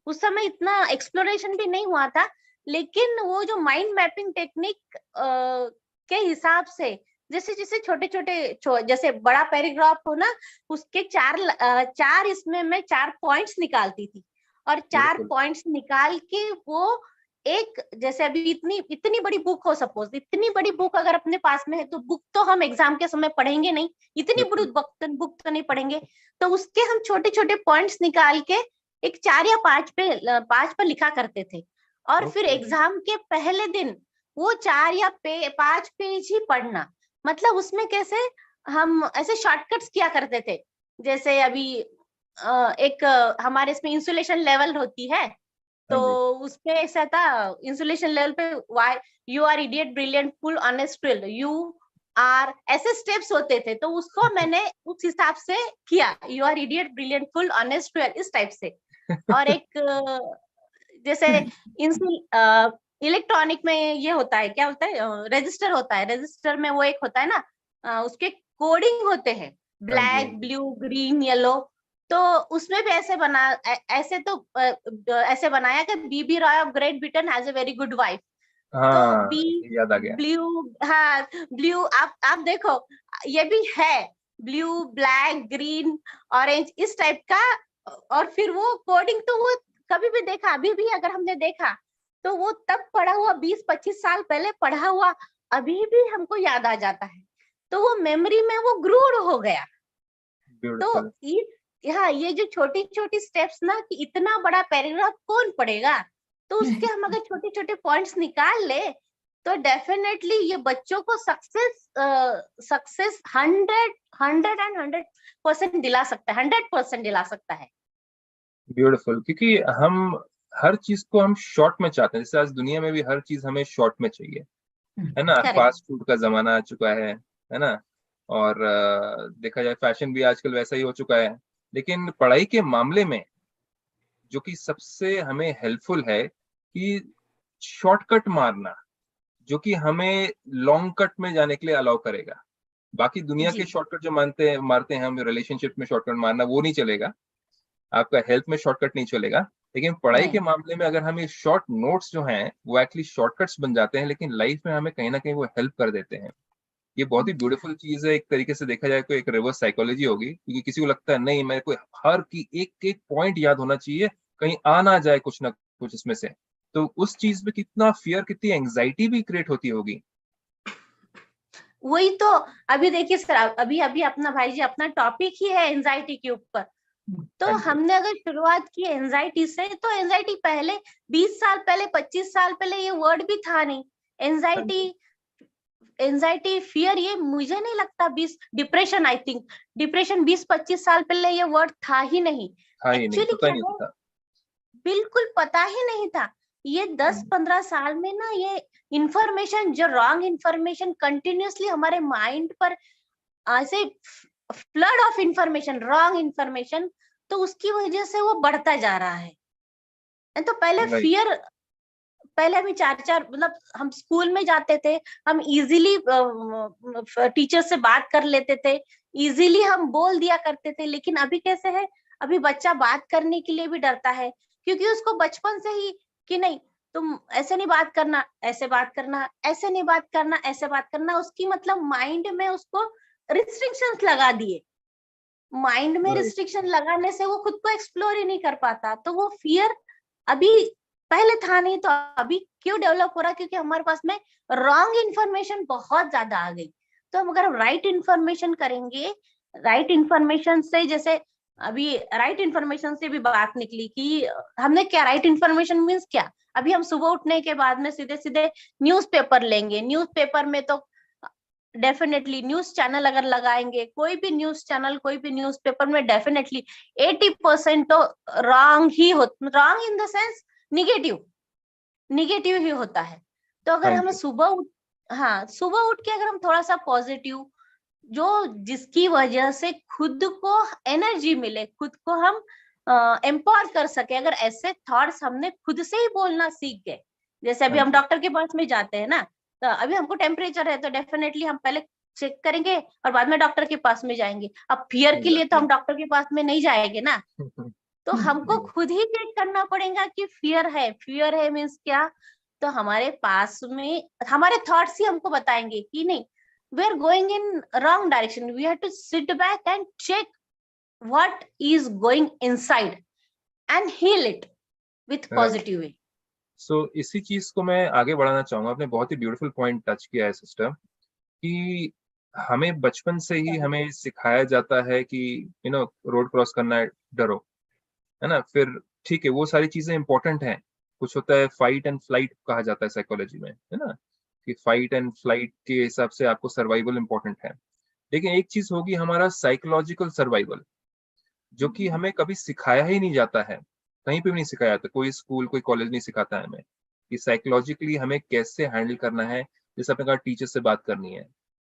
उस समय इतना एक्सप्लोरेशन भी नहीं हुआ था। लेकिन वो जो माइंड मैपिंग टेक्निक के हिसाब से, जैसे जैसे छोटे छोटे जैसे बड़ा पैराग्राफ हो ना, उसके चार इसमें मैं 4 पॉइंट्स निकालती थी, और 4 पॉइंट्स निकाल के वो एक, जैसे अभी इतनी बड़ी बुक हो, सपोज इतनी बड़ी बुक अगर अपने पास में है, तो बुक तो हम एग्जाम के समय पढ़ेंगे नहीं, इतनी बड़ी बुक तो नहीं पढ़ेंगे, तो उसके हम छोटे छोटे पॉइंट्स निकाल के एक 4 या 5 पर लिखा करते थे। और फिर एग्जाम के पहले दिन वो 4 या 5 पेज ही पढ़ना। मतलब उसमें कैसे हम ऐसे शॉर्टकट्स किया करते थे, जैसे अभी एक हमारे इसमें इंसुलेशन लेवल होती है, तो हाँ जी, उसपे ऐसा था इंसुलेशन लेवल पे, why you are idiot brilliant full honest trill you are, ऐसे स्टेप्स होते थे। तो उसको मैंने उस हिसाब से किया, you are idiot brilliant full honest trill, इस टाइप से। और एक जैसे इलेक्ट्रॉनिक में ये होता है, क्या होता है, रजिस्टर होता है, रजिस्टर में वो एक होता है ना, उसके कोडिंग होते हैं, हाँ जी, हाँ ब्लैक जी। Blue green yellow. तो उसमें भी ऐसे ऐसे तो ऐसे बनाया कि B B Roy of Great Britain has a very good wife. तो हाँ, बी याद आ गया। ब्लू, हाँ ब्लू, आप देखो ये भी है, ब्लू ब्लैक ग्रीन ऑरेंज इस टाइप का। और फिर वो कोडिंग तो वो कभी भी देखा, अभी भी अगर हमने देखा तो वो तब पढ़ा हुआ 20-25 साल पहले पढ़ा हुआ अभी भी हमको याद आ जाता है। तो वो मेमोरी में वो ग्रूड हो गया। ब्यूटीफुल। तो हाँ, ये जो छोटी छोटी स्टेप्स ना, कि इतना बड़ा पैराग्राफ कौन पढ़ेगा, तो उसके हम अगर छोटे छोटे पॉइंट्स निकाल ले तो डेफिनेटली ये बच्चों को सक्सेस 100% दिला सकता है, 100% दिला सकता है। ब्यूटीफुल, क्योंकि हम हर चीज को हम शॉर्ट में चाहते हैं। जैसे आज दुनिया में भी हर चीज हमें शॉर्ट में चाहिए, है ना। करेक्ट। फास्ट फूड का जमाना आ चुका है ना। और देखा जाए फैशन भी आजकल वैसा ही हो चुका है। लेकिन पढ़ाई के मामले में जो कि सबसे हमें हेल्पफुल है कि शॉर्टकट मारना, जो कि हमें लॉन्ग कट में जाने के लिए अलाउ करेगा। बाकी दुनिया के जी शॉर्टकट जो मारते हैं हम, रिलेशनशिप में शॉर्टकट मारना वो नहीं चलेगा, आपका हेल्थ में शॉर्टकट नहीं चलेगा। लेकिन पढ़ाई के नहीं। मामले में अगर हमें शॉर्ट नोट्स जो हैं वो एक्चुअली शॉर्टकट्स बन जाते हैं, लेकिन लाइफ में हमें कहीं ना कहीं वो हेल्प कर देते हैं। ये बहुत ही ब्यूटीफुल चीज है। एक तरीके से देखा जाए तो एक रिवर्स साइकोलॉजी होगी, क्योंकि किसी को लगता है नहीं मेरे को हर की एक एक पॉइंट याद होना चाहिए, कहीं आ ना जाए कुछ ना कुछ इसमें से। तो उस चीज में कितना फियर, कितनी एंग्जाइटी भी क्रिएट होती होगी। वही तो। अभी देखिए सर, अभी अभी अपना भाई जी अपना टॉपिक ही है एंजाइटी के ऊपर। तो हाँ जी, हमने अगर शुरुआत की एंजाइटी से, तो एंजाइटी पहले 20 साल पहले 25 साल पहले ये वर्ड भी था नहीं। हाँ एंजाइटी, जी। एंजाइटी फियर, ये मुझे नहीं लगता 20, डिप्रेशन, आई थिंक डिप्रेशन 20-25 साल पहले ये वर्ड था ही नहीं। हाँ, ये नहीं एक्चुअली पता, क्या नहीं है, होता था। बिल्कुल पता ही नहीं था। ये 10-15 साल में ना, ये इंफॉर्मेशन, जो रॉन्ग इंफॉर्मेशन कंटिन्यूअसली हमारे माइंड पर ऐसे flood of information, wrong information, तो उसकी वजह से वो बढ़ता जा रहा है। तो पहले राइट। फियर, पहले हम 4-4, मतलब हम स्कूल में जाते थे, हम इजीली टीचर से बात कर लेते थे, इजीली हम बोल दिया करते थे। लेकिन अभी कैसे है, अभी बच्चा बात करने के लिए भी डरता है, क्योंकि उसको बचपन से ही कि नहीं, तुम ऐसे नहीं बात करना, ऐसे बात करना, ऐसे नहीं बात करना, ऐसे बात करना, उसकी मतलब माइंड में उसको रिस्ट्रिक्शंस लगा दिए। माइंड में राइट। रिस्ट्रिक्शन लगाने से वो खुद को एक्सप्लोर ही नहीं कर पाता। तो वो फियर अभी, पहले था नहीं तो अभी क्यों डेवलप हो रहा है, क्योंकि हमारे पास में रॉन्ग इन्फॉर्मेशन बहुत ज्यादा आ गई। तो हम अगर राइट इन्फॉर्मेशन करेंगे, राइट इन्फॉर्मेशन से, जैसे अभी राइट इन्फॉर्मेशन से भी बात निकली कि हमने क्या, राइट इन्फॉर्मेशन मीन्स क्या, अभी हम सुबह उठने के बाद में सीधे सीधे न्यूज़पेपर लेंगे, न्यूज़पेपर में तो डेफिनेटली न्यूज चैनल अगर लगाएंगे, कोई भी न्यूज चैनल, कोई भी न्यूज़पेपर में डेफिनेटली 80% तो रॉन्ग ही हो, wrong in the sense negative, negative ही होता है। तो अगर हाँ हम जी। हाँ सुबह उठ के अगर हम थोड़ा सा पॉजिटिव, जो जिसकी वजह से खुद को एनर्जी मिले, खुद को हम एम्पावर कर सके, अगर ऐसे थॉट्स हमने खुद से ही बोलना सीख गए। जैसे हाँ अभी हम जी। डॉक्टर के पास में जाते हैं ना, तो अभी हमको टेम्परेचर है तो डेफिनेटली हम पहले चेक करेंगे और बाद में डॉक्टर के पास में जाएंगे। अब फियर के लिए तो एग्जैक्टली। हम डॉक्टर के पास में नहीं जाएंगे ना, तो हमको खुद ही चेक करना पड़ेगा कि फियर है, फियर है मीन्स क्या। तो हमारे पास में हमारे थॉट्स ही हमको बताएंगे कि नहीं, we are going in wrong direction, we have to sit back and check what is going inside and heal it with right. positive way. सो इसी चीज को मैं आगे बढ़ाना चाहूंगा। आपने बहुत ही ब्यूटीफुल पॉइंट टच किया है सिस्टर, कि हमें बचपन से ही हमें सिखाया जाता है कि रोड क्रॉस करना है, डरो, है ना। फिर ठीक है, वो सारी चीजें इंपॉर्टेंट हैं। कुछ होता है फाइट एंड फ्लाइट कहा जाता है साइकोलॉजी में, है ना, कि फाइट एंड फ्लाइट के हिसाब से आपको सर्वाइवल इंपॉर्टेंट है। लेकिन एक चीज होगी हमारा साइकोलॉजिकल सर्वाइवल, जो कि हमें कभी सिखाया ही नहीं जाता है। कहीं पे भी नहीं सिखाया जाता, कोई स्कूल कोई कॉलेज नहीं सिखाता है हमें कि साइकोलॉजिकली हमें कैसे हैंडल करना है, जैसे आपने कहा टीचर से बात करनी है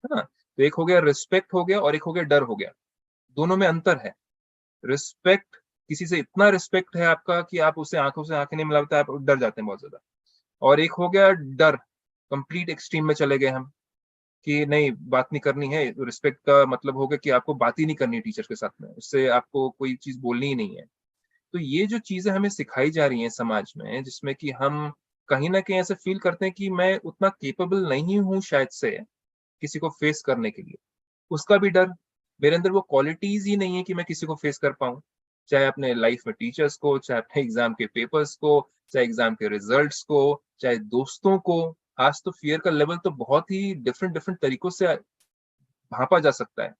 ना। तो एक हो गया रिस्पेक्ट हो गया और एक हो गया डर हो गया, दोनों में अंतर है। रिस्पेक्ट, किसी से इतना रिस्पेक्ट है आपका कि आप उससे आंखों से आंखें नहीं मिलाते, आप डर जाते हैं बहुत ज्यादा। और एक हो गया डर, कंप्लीट एक्सट्रीम में चले गए हम कि नहीं बात नहीं करनी है। रिस्पेक्ट का मतलब हो गया कि आपको बात ही नहीं करनी है टीचर के साथ में, उससे आपको कोई चीज बोलनी ही नहीं है। तो ये जो चीजें हमें सिखाई जा रही हैं समाज में, जिसमें कि हम कहीं ना कहीं ऐसे फील करते हैं कि मैं उतना केपेबल नहीं हूँ शायद से किसी को फेस करने के लिए, उसका भी डर। मेरे अंदर वो क्वालिटीज ही नहीं है कि मैं किसी को फेस कर पाऊं, चाहे अपने लाइफ में टीचर्स को, चाहे अपने एग्जाम के पेपर्स को, चाहे एग्जाम के रिजल्ट्स को, चाहे दोस्तों को। आज तो फियर का लेवल तो बहुत ही डिफरेंट डिफरेंट तरीकों से भांपा जा सकता है।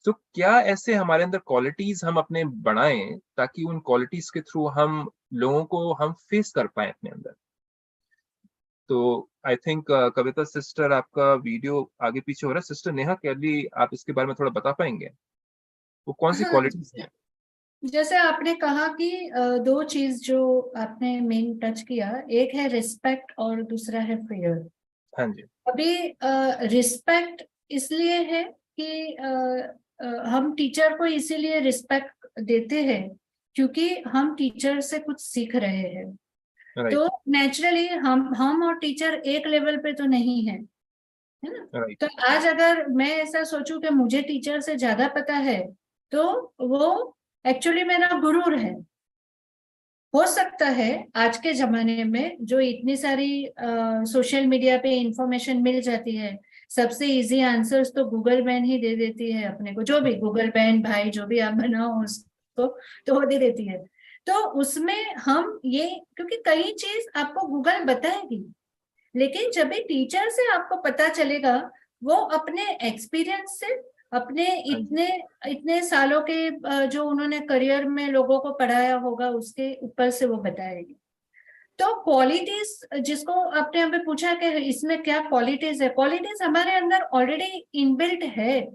तो क्या ऐसे हमारे अंदर क्वालिटीज हम अपने बढ़ाएं ताकि उन क्वालिटीज के थ्रू हम लोगों को हम फेस कर पाए अपने अंदर। तो आई थिंक कविता सिस्टर, आपका वीडियो आगे पीछे हो रहा है। सिस्टर नेहा कैली, आप इसके बारे में थोड़ा बता पाएंगे, वो कौन सी हाँ, क्वालिटीज हैं? जैसे आपने कहा कि दो चीज जो आपने मेन टच किया, एक है रिस्पेक्ट और दूसरा है फियर। हाँ जी। अभी रिस्पेक्ट इसलिए है कि हम टीचर को इसीलिए रिस्पेक्ट देते हैं क्योंकि हम टीचर से कुछ सीख रहे हैं। राइट तो नेचुरली हम और टीचर एक लेवल पे तो नहीं है, है ना। राइट। तो आज अगर मैं ऐसा सोचूं कि मुझे टीचर से ज्यादा पता है, तो वो एक्चुअली मेरा गुरूर है। हो सकता है आज के जमाने में जो इतनी सारी सोशल मीडिया पे इंफॉर्मेशन मिल जाती है, सबसे इजी आंसर्स तो गूगल मैन ही दे देती है अपने को, जो भी गूगल मैन भाई जो भी आप बनाओ उसको, तो वो दे देती है। तो उसमें हम ये, क्योंकि कई चीज आपको गूगल बताएगी, लेकिन जब भी टीचर से आपको पता चलेगा, वो अपने एक्सपीरियंस से, अपने हाँ जी। इतने इतने सालों के जो उन्होंने करियर में लोगों को पढ़ाया होगा उसके ऊपर से वो बताएगी। तो क्वालिटीज जिसको आपने हमें पूछा कि इसमें क्या क्वालिटीज है, क्वालिटीज हमारे अंदर ऑलरेडी इनबिल्ट है।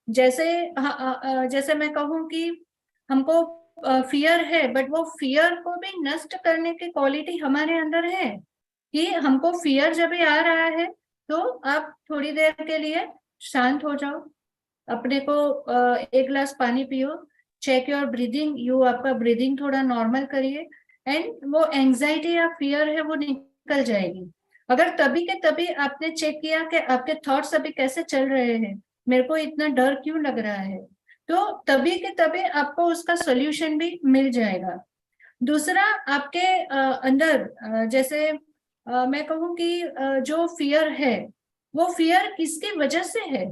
जैसे जैसे मैं कहूँ कि हमको फियर है, बट वो फियर को भी नष्ट करने की क्वालिटी हमारे अंदर है कि हमको फियर जब भी आ रहा है तो आप थोड़ी देर के लिए शांत हो जाओ, अपने को एक गिलास पानी पियो, चेक योर ब्रीदिंग, यू आपका ब्रीदिंग थोड़ा नॉर्मल करिए, एंड वो एंजाइटी या फियर है वो निकल जाएगी। अगर तभी के तभी आपने चेक किया कि आपके थॉट्स अभी कैसे चल रहे हैं, मेरे को इतना डर क्यों लग रहा है, तो तभी के तभी आपको उसका सोल्यूशन भी मिल जाएगा। दूसरा, आपके अंदर जैसे मैं कहूँ कि जो फियर है, वो फियर किसकी वजह से है।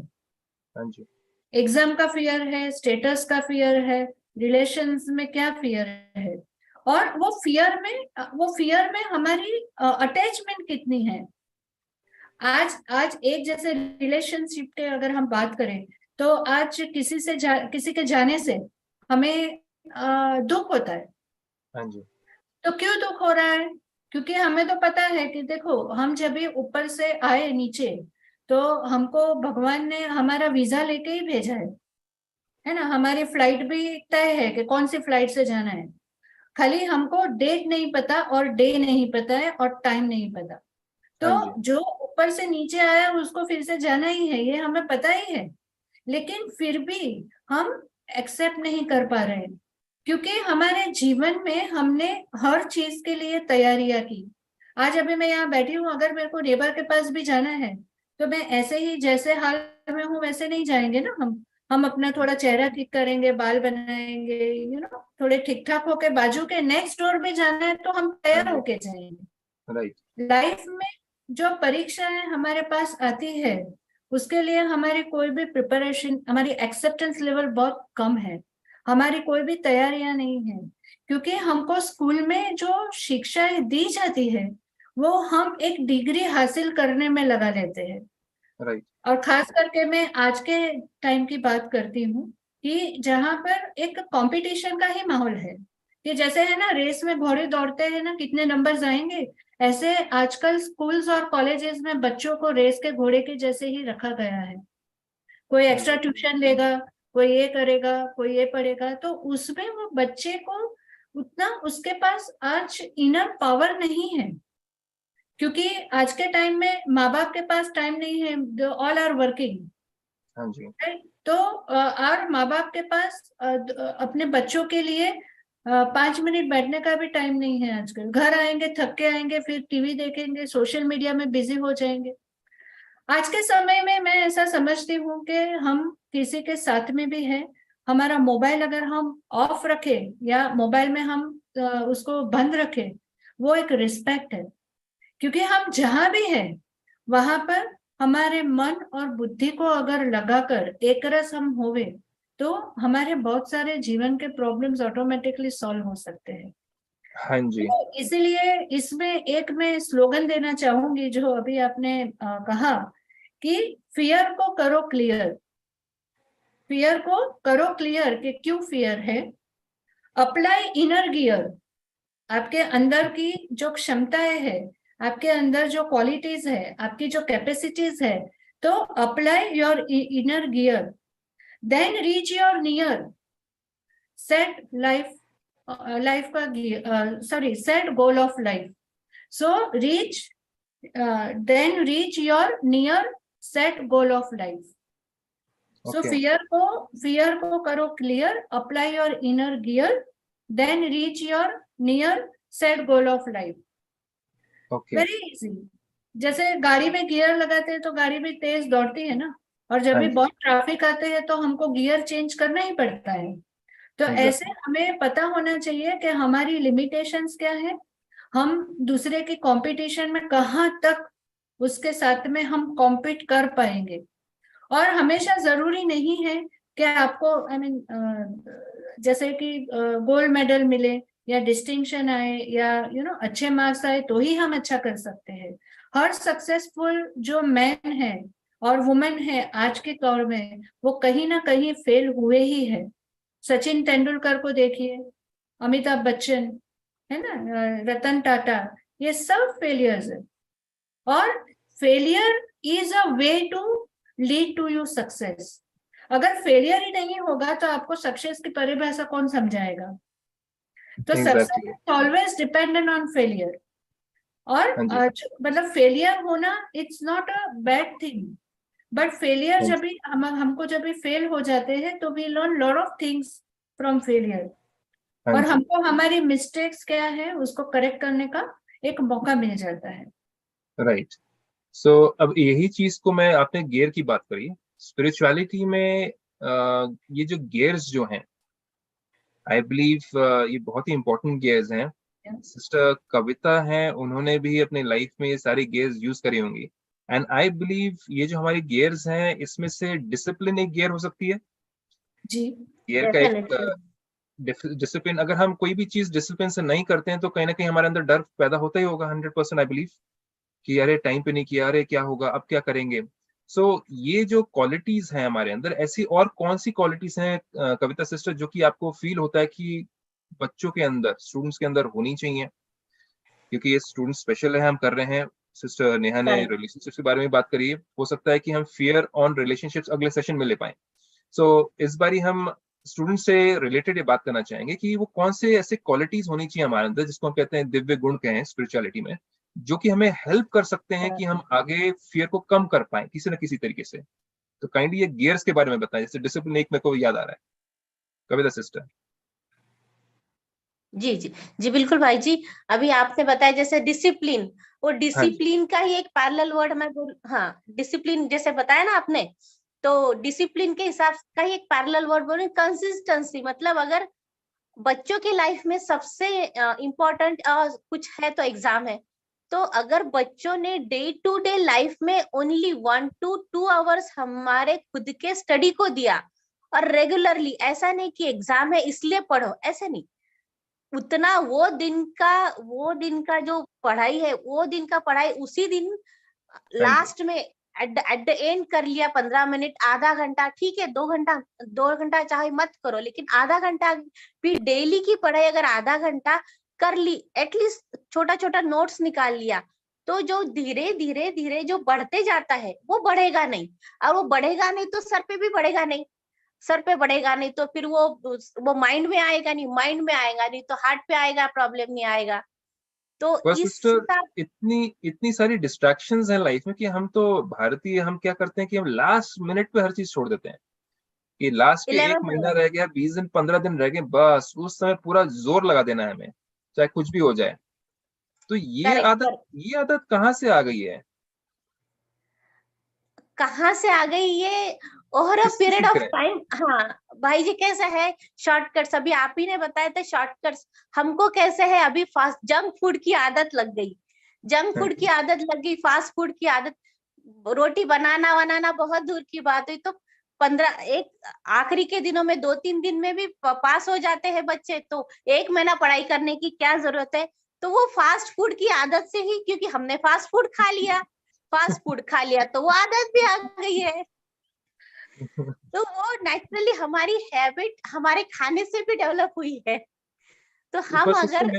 हाँ जी। एग्जाम का फियर है, स्टेटस का फियर है, रिलेशंस में क्या फियर है, और वो फियर में हमारी अटैचमेंट कितनी है। आज आज एक जैसे रिलेशनशिप के अगर हम बात करें, तो आज किसी के जाने से हमें दुख होता है। हाँ जी। तो क्यों दुख हो रहा है, क्योंकि हमें तो पता है कि देखो, हम जब भी ऊपर से आए नीचे, तो हमको भगवान ने हमारा वीजा लेके ही भेजा है ना। हमारी फ्लाइट भी तय है कि कौन सी फ्लाइट से जाना है, खाली हमको डेट नहीं पता और डे नहीं पता है और टाइम नहीं पता। हाँ जी। तो जो ऊपर से नीचे आया उसको फिर से जाना ही है, ये हमें पता ही है, लेकिन फिर भी हम एक्सेप्ट नहीं कर पा रहे हैं क्योंकि हमारे जीवन में हमने हर चीज के लिए तैयारियां की। आज अभी मैं यहाँ बैठी हूँ, अगर मेरे को नेबर के पास भी जाना है, तो मैं ऐसे ही जैसे हाल में हूँ वैसे नहीं जाएंगे ना। हम अपना थोड़ा चेहरा ठीक करेंगे, बाल बनाएंगे, थोड़े ठीक ठाक होके बाजू के नेक्स्ट डोर में जाना है तो हम हाँ तैयार जी। होके जाएंगे। राइट। लाइफ में जो परीक्षाएं हमारे पास आती है, उसके लिए हमारी कोई भी प्रिपरेशन, हमारी एक्सेप्टेंस लेवल बहुत कम है, हमारी कोई भी तैयारियां नहीं है, क्योंकि हमको स्कूल में जो शिक्षाएं दी जाती है वो हम एक डिग्री हासिल करने में लगा लेते हैं। राइट। और खास करके मैं आज के टाइम की बात करती हूँ कि जहाँ पर एक कंपटीशन का ही माहौल है, कि जैसे है ना रेस में घोड़े दौड़ते हैं ना, कितने नंबर्स आएंगे, ऐसे आजकल स्कूल्स और कॉलेजेस में बच्चों को रेस के घोड़े के जैसे ही रखा गया है। कोई हाँ एक्स्ट्रा जी। ट्यूशन लेगा, कोई ये करेगा, कोई ये पढ़ेगा, तो उसमें वो बच्चे को उतना उसके पास आज इनर पावर नहीं है, क्योंकि आज के टाइम में माँ बाप के पास टाइम नहीं है, ऑल आर वर्किंग। हाँ जी। तो और माँ बाप के पास अपने बच्चों के लिए 5 मिनट बैठने का भी टाइम नहीं है आजकल। घर आएंगे, थक के आएंगे, फिर टीवी देखेंगे, सोशल मीडिया में बिजी हो जाएंगे। आज के समय में मैं ऐसा समझती हूँ कि हम किसी के साथ में भी है, हमारा मोबाइल अगर हम ऑफ रखें या मोबाइल में हम उसको बंद रखें, वो एक रिस्पेक्ट है। क्योंकि हम जहां भी हैं वहां पर हमारे मन और बुद्धि को अगर लगाकर एक रस हम होवे, तो हमारे बहुत सारे जीवन के प्रॉब्लम्स ऑटोमेटिकली सॉल्व हो सकते हैं। हाँ जी। तो इसीलिए इसमें एक मैं स्लोगन देना चाहूंगी, जो अभी आपने कहा कि फियर को करो क्लियर। फियर को करो क्लियर कि क्यों फियर है। अप्लाई इनर गियर, आपके अंदर की जो क्षमताएं है, आपके अंदर जो क्वालिटीज है, आपकी जो कैपेसिटीज है, तो apply your inner gear. Then reach your near, set life life का sorry set goal of life. So reach, then reach your near set goal of life. So Okay. Fear को करो clear, apply your inner gear, then reach your near set goal of life. Okay. Very easy. जैसे गाड़ी में gear लगाते हैं तो गाड़ी भी तेज दौड़ती है ना, और जब हाँ भी जी। बहुत ट्रैफिक आते हैं तो हमको गियर चेंज करना ही पड़ता है। तो ऐसे Exactly. हमें पता होना चाहिए कि हमारी लिमिटेशंस क्या है, हम दूसरे की कंपटीशन में कहाँ तक उसके साथ में हम कॉम्पीट कर पाएंगे। और हमेशा जरूरी नहीं है कि आपको जैसे कि गोल्ड मेडल मिले या डिस्टिंक्शन आए या अच्छे मार्क्स आए तो ही हम अच्छा कर सकते हैं। हर सक्सेसफुल जो मैन है और वुमेन है आज के दौर में, वो कहीं ना कहीं फेल हुए ही है। सचिन तेंदुलकर को देखिए, अमिताभ बच्चन है ना, रतन टाटा, ये सब फेलियर्स है। और failure is a way to lead to you success. अगर फेलियर ही नहीं होगा तो आपको सक्सेस की परिभाषा कौन समझाएगा। तो success Exactly. Is always dependent on failure. और हाँ जी। मतलब फेलियर होना it's not a bad thing, but failure हाँ जब जी। भी हमको जब भी फेल हो जाते हैं तो we learn lot of things from failure. हाँ और जी। हमको हमारी मिस्टेक्स क्या है उसको करेक्ट करने का एक मौका मिल जाता है। राइट। सो अब यही चीज को मैं, आपने गियर की बात करी, स्पिरिचुअलिटी में ये जो गियर्स जो हैं, आई बिलीव ये बहुत ही इंपॉर्टेंट गियर्स हैं। सिस्टर कविता हैं, उन्होंने भी अपने लाइफ में ये सारी गियर्स यूज करी होंगी। एंड आई बिलीव ये जो हमारी गियर्स हैं, इसमें से डिसिप्लिन एक गियर हो सकती है। जी, गियर का एक डिसिप्लिन, अगर हम कोई भी चीज डिसिप्लिन से नहीं करते हैं तो कहीं ना कहीं हमारे अंदर डर पैदा होता ही होगा, 100% आई बिलीव, कि अरे टाइम पे नहीं किया, अरे क्या होगा, अब क्या करेंगे। सो ये जो क्वालिटीज हैं हमारे अंदर, ऐसी और कौन सी क्वालिटीज हैं कविता सिस्टर, जो कि आपको फील होता है कि बच्चों के अंदर, स्टूडेंट्स के अंदर होनी चाहिए? क्योंकि ये स्टूडेंट स्पेशल है, हम कर रहे हैं। सिस्टर नेहा ने रिलेशनशिप्स के बारे में बात करी है, हो सकता है कि हम फियर ऑन रिलेशनशिप्स अगले सेशन में ले पाए। सो इस बारी हम स्टूडेंट से रिलेटेड ये बात करना चाहेंगे कि वो कौन से ऐसे क्वालिटीज होनी चाहिए हमारे अंदर, जिसको हम कहते हैं दिव्य गुण कहें स्पिरिचुअलिटी में, जो कि हमें हेल्प कर सकते हैं कि हम आगे फियर को कम कर पाए किसी न किसी तरीके से। तो काइंडली ये गियर्स के बारे में बताएं। जैसे डिसिप्लिन एक मेरे को याद आ रहा है, कविता सिस्टर। जी जी जी बिल्कुल भाई जी। अभी आपने बताया जैसे डिसिप्लिन, वो हाँ जी। डिसिप्लिन का ही एक पैरेलल वर्ड मैं बोल, हाँ डिसिप्लिन जैसे बताया ना आपने, तो डिसिप्लिन के हिसाब का ही एक पैरेलल वर्ड बोल, कंसिस्टेंसी। मतलब अगर बच्चों के लाइफ में सबसे इम्पोर्टेंट कुछ है तो एग्जाम है, तो अगर बच्चों ने डे टू डे लाइफ में ओनली 1 to 2 आवर्स हमारे खुद के स्टडी को दिया, और रेगुलरली, ऐसा नहीं कि एग्जाम है इसलिए पढ़ो, ऐसे नहीं, उतना वो दिन का जो पढ़ाई है, वो दिन का पढ़ाई उसी दिन लास्ट में एट द एंड कर लिया। 15 मिनट, आधा घंटा, ठीक है, 2 घंटा चाहे मत करो, लेकिन आधा घंटा भी डेली की पढ़ाई अगर आधा घंटा कर ली, एटलीस्ट छोटा छोटा नोट्स निकाल लिया, तो जो धीरे धीरे धीरे जो बढ़ते जाता है वो बढ़ेगा नहीं, और वो बढ़ेगा नहीं तो सर पे भी बढ़ेगा नहीं। सर पे पड़ेगा नहीं तो फिर वो माइंड में आएगा नहीं, माइंड में आएगा नहीं तो हार्ट पे आएगा, प्रॉब्लम नहीं आएगा। तो बस इस सिस्टर, हिसाब। इतनी इतनी सारी डिस्ट्रैक्शंस हैं लाइफ में कि हम तो भारतीय, हम क्या करते हैं कि हम लास्ट मिनट पे हर चीज छोड़ देते हैं, कि लास्ट के 1 महीना 11 रह गया, 20 दिन 15 दिन रह गए, बस उस समय पूरा जोर लगा देना है हमें, चाहे कुछ भी हो जाए। तो करेक्ट। ये आदत कहाँ से आ गई है? कहाँ से आ गई ये? ओवर अ किससे पीरियड सीख ऑफ रहे हैं? टाइम। हाँ भाई जी, कैसा है शॉर्टकट्स, अभी आप ही ने बताया था शॉर्टकट्स। हमको कैसे है अभी फास्ट जंक फूड की आदत लग गई, जंक फूड की आदत लग गई, फास्ट फूड की आदत। रोटी बनाना बनाना बहुत दूर की बात हुई तो 15 एक आखिरी के दिनों में 2-3 दिन में भी पास हो जाते हैं बच्चे, तो 1 महीना पढ़ाई करने की क्या जरूरत है? तो वो फास्ट फूड की आदत से ही, क्योंकि हमने फास्ट फूड खा लिया, फास्ट फूड खा लिया तो वो आदत भी आ गई है। तो वो नेचुरली हमारी हैबिट हमारे खाने से भी डेवलप हुई है। तो हम ऊपर से तो अगर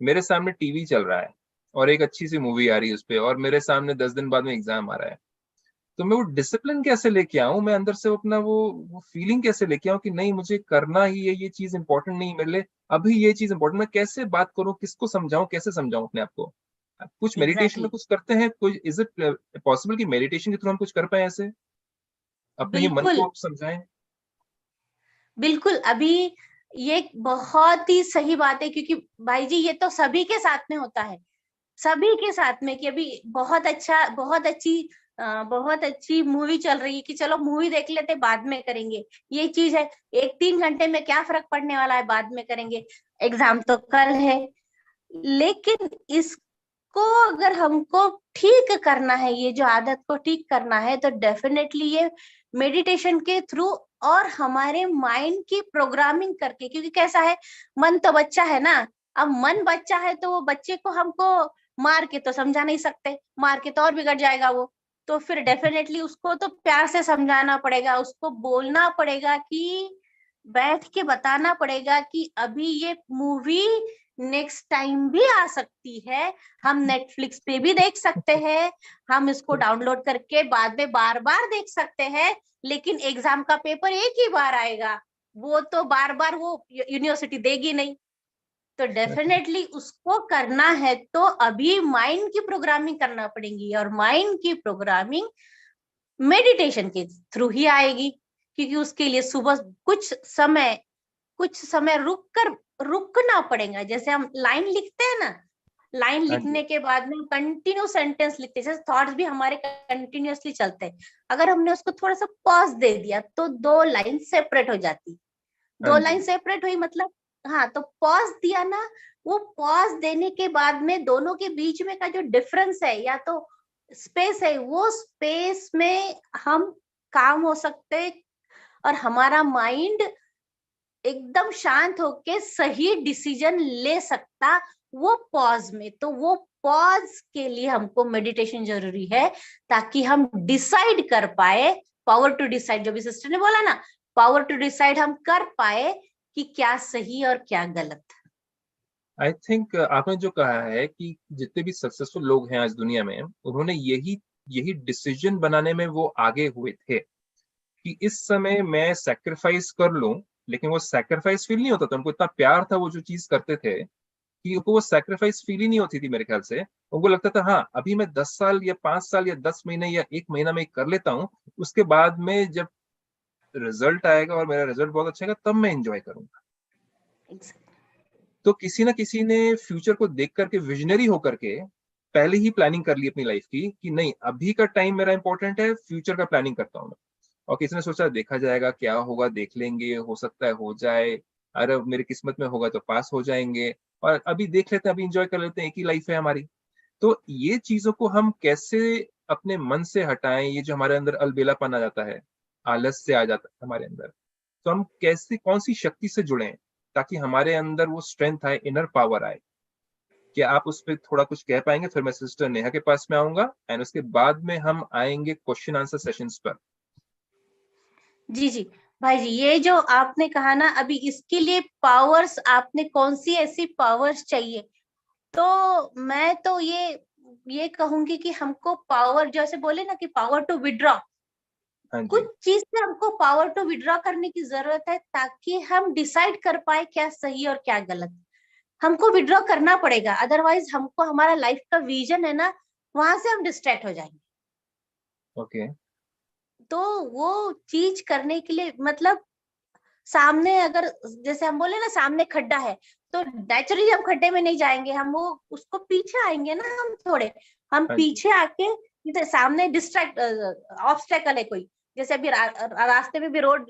मेरे सामने टीवी चल रहा है और एक अच्छी सी मूवी आ रही है उस पे, और मेरे सामने 10 दिन बाद में एग्जाम आ रहा है, तो मैं वो डिसिप्लिन कैसे लेके आऊं, मैं अंदर से अपना वो फीलिंग कैसे लेके आऊं कि नहीं मुझे करना ही है, ये चीज इंपॉर्टेंट नहीं है मेरे लिए, अभी ये चीज इंपॉर्टेंट, मैं कैसे बात करूं, किसको समझाऊं, कैसे समझाऊं अपने आप को? कुछ मेडिटेशन में एग्जैक्टली कुछ करते हैं, कुछ इज इट पॉसिबल कि मेडिटेशन के थ्रू हम कुछ कर पाए ऐसे, अपने ही मन बिल्कुल को समझाएं? बिल्कुल। अभी ये बहुत ही सही बात है, क्योंकि भाई जी ये तो सभी के साथ में होता है, सभी के साथ में, कि अभी बहुत अच्छी मूवी चल रही है कि चलो मूवी देख लेते बाद में करेंगे, ये चीज है। 1-3 घंटे में क्या फर्क पड़ने वाला है, बाद में करेंगे, एग्जाम तो कल है। लेकिन इसको अगर हमको ठीक करना है, ये जो आदत को ठीक करना है, तो डेफिनेटली ये मेडिटेशन के थ्रू और हमारे माइंड की प्रोग्रामिंग करके, क्योंकि कैसा है, मन तो बच्चा है ना। अब मन बच्चा है तो वो बच्चे को हमको मार के तो समझा नहीं सकते, मार के तो और बिगड़ जाएगा वो। तो फिर डेफिनेटली उसको तो प्यार से समझाना पड़ेगा, उसको बोलना पड़ेगा, कि बैठ के बताना पड़ेगा कि अभी ये मूवी नेक्स्ट टाइम भी आ सकती है, हम नेटफ्लिक्स पे भी देख सकते हैं, हम इसको डाउनलोड करके बाद में बार बार देख सकते हैं, लेकिन एग्जाम का पेपर एक ही बार आएगा, वो तो बार बार वो यूनिवर्सिटी देगी नहीं। तो डेफिनेटली उसको करना है तो अभी माइंड की प्रोग्रामिंग करना पड़ेगी, और माइंड की प्रोग्रामिंग मेडिटेशन के थ्रू ही आएगी, क्योंकि उसके लिए सुबह कुछ समय रुकना पड़ेगा। जैसे हम लाइन लिखते हैं ना, लाइन हाँ जी। लिखने के बाद में कंटिन्यू सेंटेंस लिखते हैं, जैसे थॉट्स भी हमारे कंटिन्यूअसली चलते हैं, अगर हमने उसको थोड़ा सा पॉज दे दिया तो 2 लाइन सेपरेट हो जाती, हाँ दो जी। लाइन सेपरेट हुई मतलब। हाँ, तो पॉज दिया ना, वो पॉज देने के बाद में दोनों के बीच में का जो डिफरेंस है या तो स्पेस है, वो स्पेस में हम काम हो सकते, और हमारा माइंड एकदम शांत होके सही डिसीजन ले सकता वो पॉज में। तो वो पॉज के लिए हमको मेडिटेशन जरूरी है, ताकि हम डिसाइड कर पाए, पावर टू डिसाइड, जो भी सिस्टर ने बोला ना, पावर टू डिसाइड हम कर पाए कि क्या सही और क्या गलत। आई थिंक आपने जो कहा है कि जितने भी सक्सेसफुल लोग हैं आज दुनिया में, उन्होंने यही यही डिसीजन बनाने में वो आगे हुए थे कि इस समय मैं सैक्रिफाइस कर लूं, लेकिन वो सैक्रिफाइस फील नहीं होता था, उनको इतना प्यार था वो जो चीज करते थे कि उनको वो सैक्रिफाइस फील ही नहीं होती थी मेरे ख्याल से। उनको लगता था हाँ अभी मैं 10 साल या 5 साल या 10 महीने या 1 महीना में कर लेता हूँ, उसके बाद में जब रिजल्ट आएगा और मेरा रिजल्ट बहुत अच्छा आएगा तब मैं एंजॉय करूंगा। तो किसी ना किसी ने फ्यूचर को देख करके, विजनरी होकर के पहले ही प्लानिंग कर ली अपनी लाइफ की कि नहीं अभी का टाइम मेरा इंपॉर्टेंट है, फ्यूचर का प्लानिंग करता हूँ मैं। और किसी ने सोचा देखा जाएगा क्या होगा, देख लेंगे, हो सकता है हो जाए, अरे मेरी किस्मत में होगा तो पास हो जाएंगे, और अभी देख लेते हैं, अभी इंजॉय कर लेते हैं, एक ही लाइफ है हमारी। तो ये चीजों को हम कैसे अपने मन से हटाएं, ये जो हमारे अंदर अलबेलापन आ जाता है, आलस से आ जाता है हमारे अंदर, तो हम कैसे, कौन सी शक्ति से जुड़े ताकि हमारे अंदर वो स्ट्रेंथ आए, इनर पावर आए? क्या आप उस पर थोड़ा कुछ कह पाएंगे? फिर मैं सिस्टर नेहा के पास में आऊंगा एंड उसके बाद में हम आएंगे क्वेश्चन आंसर सेशंस पर। जी जी भाई जी, ये जो आपने कहा ना, अभी इसके लिए पावर्स, आपने कौन सी ऐसी पावर्स चाहिए, तो मैं तो ये कहूंगी कि हमको पावर, जैसे बोले ना कि पावर टू विड्रॉ, हाँ जी, कुछ चीज से हमको पावर टू विड्रॉ करने की जरूरत है, ताकि हम डिसाइड कर पाए क्या सही और क्या गलत। हमको विड्रॉ करना पड़ेगा, अदरवाइज हमको हमारा लाइफ का विजन है ना, वहां से हम डिस्ट्रैक्ट हो जाएंगे। ओके, तो वो चीज करने के लिए मतलब सामने अगर जैसे हम बोले ना सामने खड्डा है, तो नेचुरली हम खड्डे में नहीं जाएंगे, हम वो उसको पीछे आएंगे ना, हम थोड़े हम हाँ जी, पीछे आके जैसे सामने डिस्ट्रैक्ट ऑब्स्टेकल है कोई, जैसे अभी रास्ते में भी रोड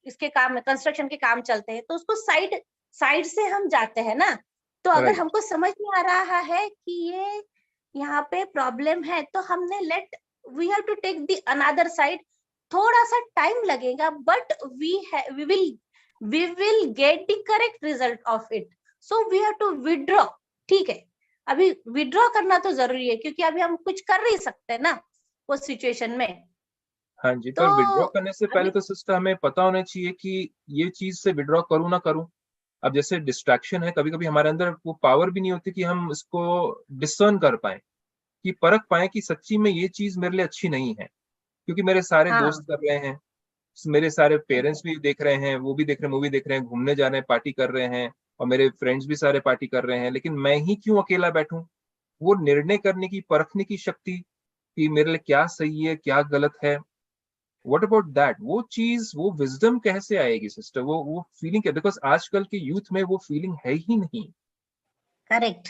इसके काम कंस्ट्रक्शन के काम चलते हैं, तो उसको साइड साइड से हम जाते हैं ना। तो अगर राइट, हमको समझ में आ रहा है कि ये यहाँ पे प्रॉब्लम है, तो हमने we have to take the another side. थोड़ा सा टाइम लगेगा, but we will get the correct result of it. So we have to withdraw. ठीक है, अभी विड्रॉ करना तो जरूरी है, क्योंकि अभी हम कुछ कर नहीं सकते ना उस सिचुएशन में। हाँ जी। तो पर विड्रॉ करने से पहले अभी तो सिस्टर हमें पता होना चाहिए कि ये चीज से विड्रॉ करूँ ना करूँ। अब जैसे डिस्ट्रैक्शन है, कभी कभी हमारे अंदर वो पावर भी नहीं होती कि हम इसको डिसर्न कर पाए, कि परख पाए कि सच्ची में ये चीज मेरे लिए अच्छी नहीं है, क्योंकि मेरे सारे हाँ, दोस्त कर रहे हैं, मेरे सारे पेरेंट्स भी देख रहे हैं, वो भी देख रहे हैं, मूवी देख रहे हैं, घूमने जा रहे हैं, पार्टी कर रहे हैं, और मेरे फ्रेंड्स भी सारे पार्टी कर रहे हैं, लेकिन मैं ही क्यों अकेला बैठूं। वो निर्णय करने की, परखने की शक्ति कि मेरे लिए क्या सही है क्या गलत है, व्हाट अबाउट दैट, वो चीज, वो विजडम कैसे आएगी सिस्टर, वो फीलिंग क्या, बिकॉज आजकल के यूथ में वो फीलिंग है ही नहीं। करेक्ट।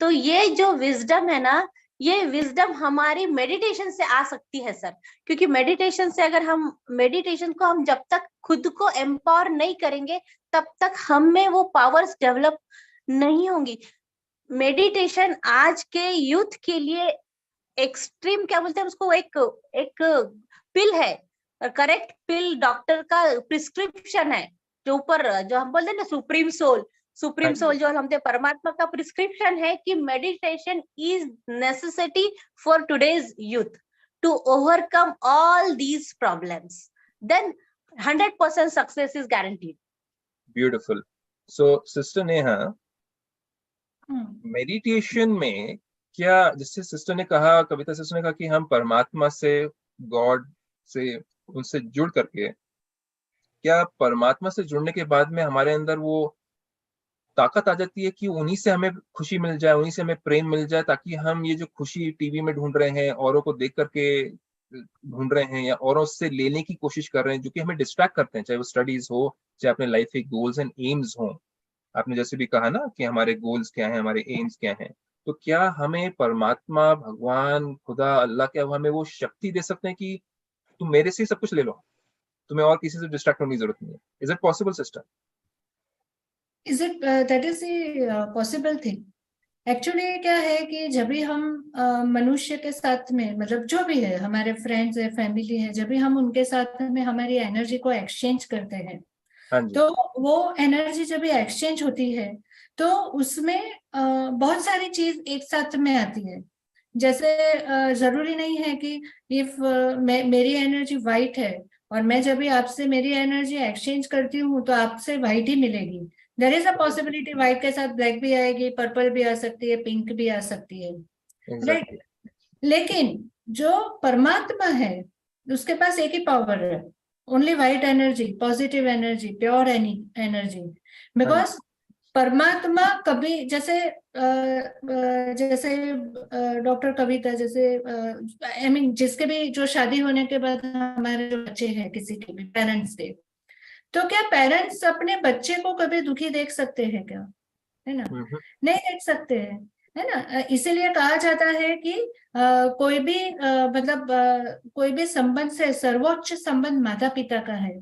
तो ये जो विजडम है ना, ये विजडम हमारी मेडिटेशन से आ सकती है सर। क्योंकि मेडिटेशन से अगर हम मेडिटेशन को हम जब तक खुद को एम्पावर नहीं करेंगे, तब तक हम में वो पावर्स डेवलप नहीं होंगी। मेडिटेशन आज के यूथ के लिए एक्सट्रीम क्या बोलते हैं उसको, एक एक पिल है, करेक्ट पिल, डॉक्टर का प्रिस्क्रिप्शन है, जो ऊपर जो हम बोलते हैं ना सुप्रीम सोल, हाँ सुप्रीम जी, सोल जो हम परमात्मा का प्रिस्क्रिप्शन है कि meditation is necessity for today's youth to overcome all these problems, then 100% success is guaranteed. Beautiful. So sister Neha, hmm, meditation में क्या, जैसे सिस्टर ने कहा, कविता सिस्टर ने कहा कि हम परमात्मा से, गॉड से, उनसे जुड़ करके, क्या परमात्मा से जुड़ने के बाद में हमारे अंदर वो ताकत आ जाती है कि उन्हीं से हमें खुशी मिल जाए, उन्हीं से हमें प्रेम मिल जाए, ताकि हम ये जो खुशी टीवी में ढूंढ रहे हैं, औरों को देख करके ढूंढ रहे हैं, या औरों से लेने की कोशिश कर रहे हैं, जो कि हमें डिस्ट्रैक्ट करते हैं, चाहे वो स्टडीज हो, चाहे अपने लाइफ के गोल्स एंड एम्स हो। आपने जैसे भी कहा ना कि हमारे गोल्स क्या हैं, हमारे एम्स क्या हैं, तो क्या हमें परमात्मा, भगवान, खुदा, अल्लाह, क्या वो हमें वो शक्ति दे सकते हैं कि तुम मेरे से ही सब कुछ ले लो, तुम्हें और किसी से डिस्ट्रैक्ट होने की जरूरत नहीं है? Is it possible sister? Is it that is the possible thing? Actually क्या है कि जब भी हम मनुष्य के साथ में, मतलब जो भी है, हमारे फ्रेंड्स है, फैमिली है, जब भी हम उनके साथ में हमारी एनर्जी को एक्सचेंज करते हैं, हाँ जी, तो वो एनर्जी जब भी एक्सचेंज होती है, तो उसमें बहुत सारी चीज एक साथ में आती है। जैसे जरूरी नहीं है कि इफ मेरी एनर्जी वाइट है, और मैं जब भी आपसे मेरी एनर्जी एक्सचेंज करती हूँ, तो आपसे वाइट ही मिलेगी। There is a possibility white के साथ ब्लैक भी आएगी, पर्पल भी आ सकती है, पिंक भी आ सकती है, राइट? एग्जैक्टली, लेकिन जो परमात्मा है, उसके पास एक ही पावर है, only white energy, positive energy, pure energy. हाँ जी, बिकॉज परमात्मा कभी, जैसे जैसे डॉक्टर कविता, जैसे आई मीन जिसके भी जो शादी होने के बाद हमारे जो बच्चे हैं, किसी के भी पेरेंट्स के, तो क्या पेरेंट्स अपने बच्चे को कभी दुखी देख सकते हैं क्या? है ना? हम्म, नहीं देख सकते हैं, है ना? इसीलिए कहा जाता है कि कोई भी मतलब कोई भी संबंध से सर्वोच्च संबंध माता पिता का है।